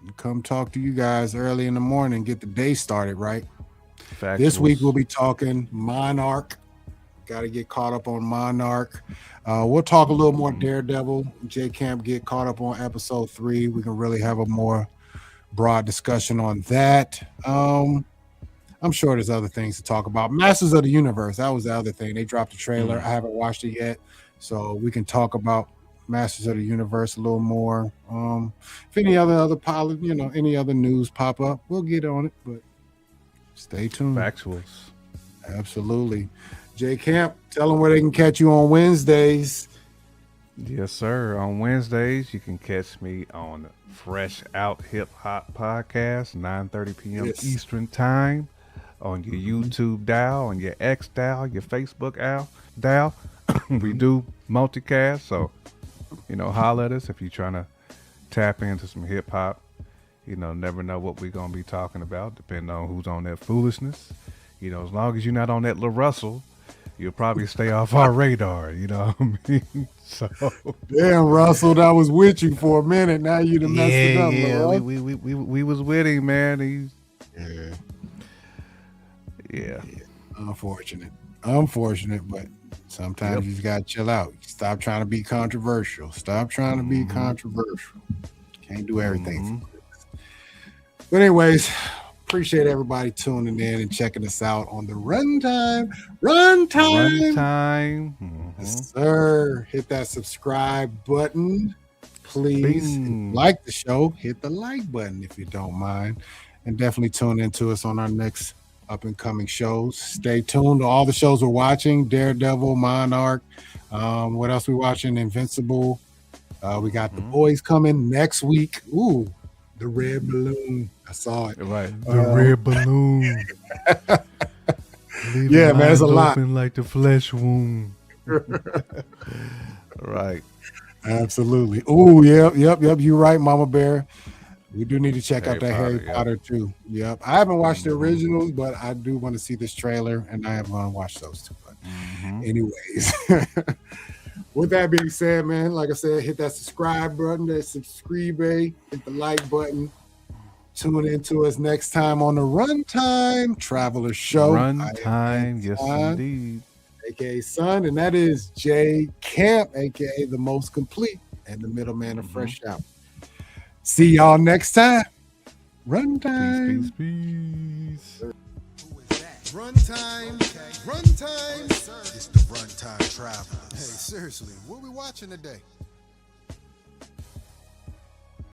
and come talk to you guys early in the morning, get the day started right. This week we'll Factuals. be talking Monarch. Got to get caught up on Monarch. We'll talk a little more Mhm. Daredevil. J Camp get caught up on episode 3. We can really have a more broad discussion on that. I'm sure there's other things to talk about. Masters of the Universe. That was the other thing. They dropped a trailer. Mm. I haven't watched it yet, so we can talk about Masters of the Universe a little more. If any other pilot, any other news pop up, we'll get on it. But stay tuned. Factuals. Absolutely. J Camp, tell them where they can catch you on Wednesdays. Yes, sir. On Wednesdays, you can catch me on Fresh Out Hip Hop Podcast, 9:30 p.m. Yes. Eastern Time, on your YouTube dial, on your X dial, your Facebook dial. We do multicast, so holler at us if you're trying to tap into some hip hop. Never know what we're gonna be talking about, depending on who's on that foolishness. As long as you're not on that Lil Russell, you'll probably stay off our radar. You know what I mean? So Damn, Russell, that was with you for a minute. Now you done messed it up, yeah, bro. we was with him, man. Yeah. Yeah. Unfortunate, but sometimes you just gotta chill out. Stop trying to be controversial. Can't do everything. But anyways, appreciate everybody tuning in and checking us out on the Runtime. Yes, sir. Hit that subscribe button, please. Like the show, hit the like button if you don't mind, and definitely tune into us on our next up and coming shows. Stay tuned to all the shows we're watching: Daredevil, Monarch. What else we watching? Invincible. We got The Boys coming next week. Ooh, the red balloon. I saw it. Right, the red balloon. Yeah, man, it's a lot. Open like the flesh wound. Right. Absolutely. Oh, yep. You're right, Mama Bear. We do need to check out that Harry Potter too. Yep. I haven't watched the originals, but I do want to see this trailer, and I am going to watch those too. But anyways, with that being said, man, like I said, hit that subscribe button, hit the like button. Tune in to us next time on the Runtime Travelers show. Runtime, yes, indeed. AKA Son, and that is J Camp, AKA the most complete and the middleman of Fresh Out. See y'all next time. Runtime. Peace. Runtime. It's the Runtime Travelers. Hey, seriously, what are we watching today?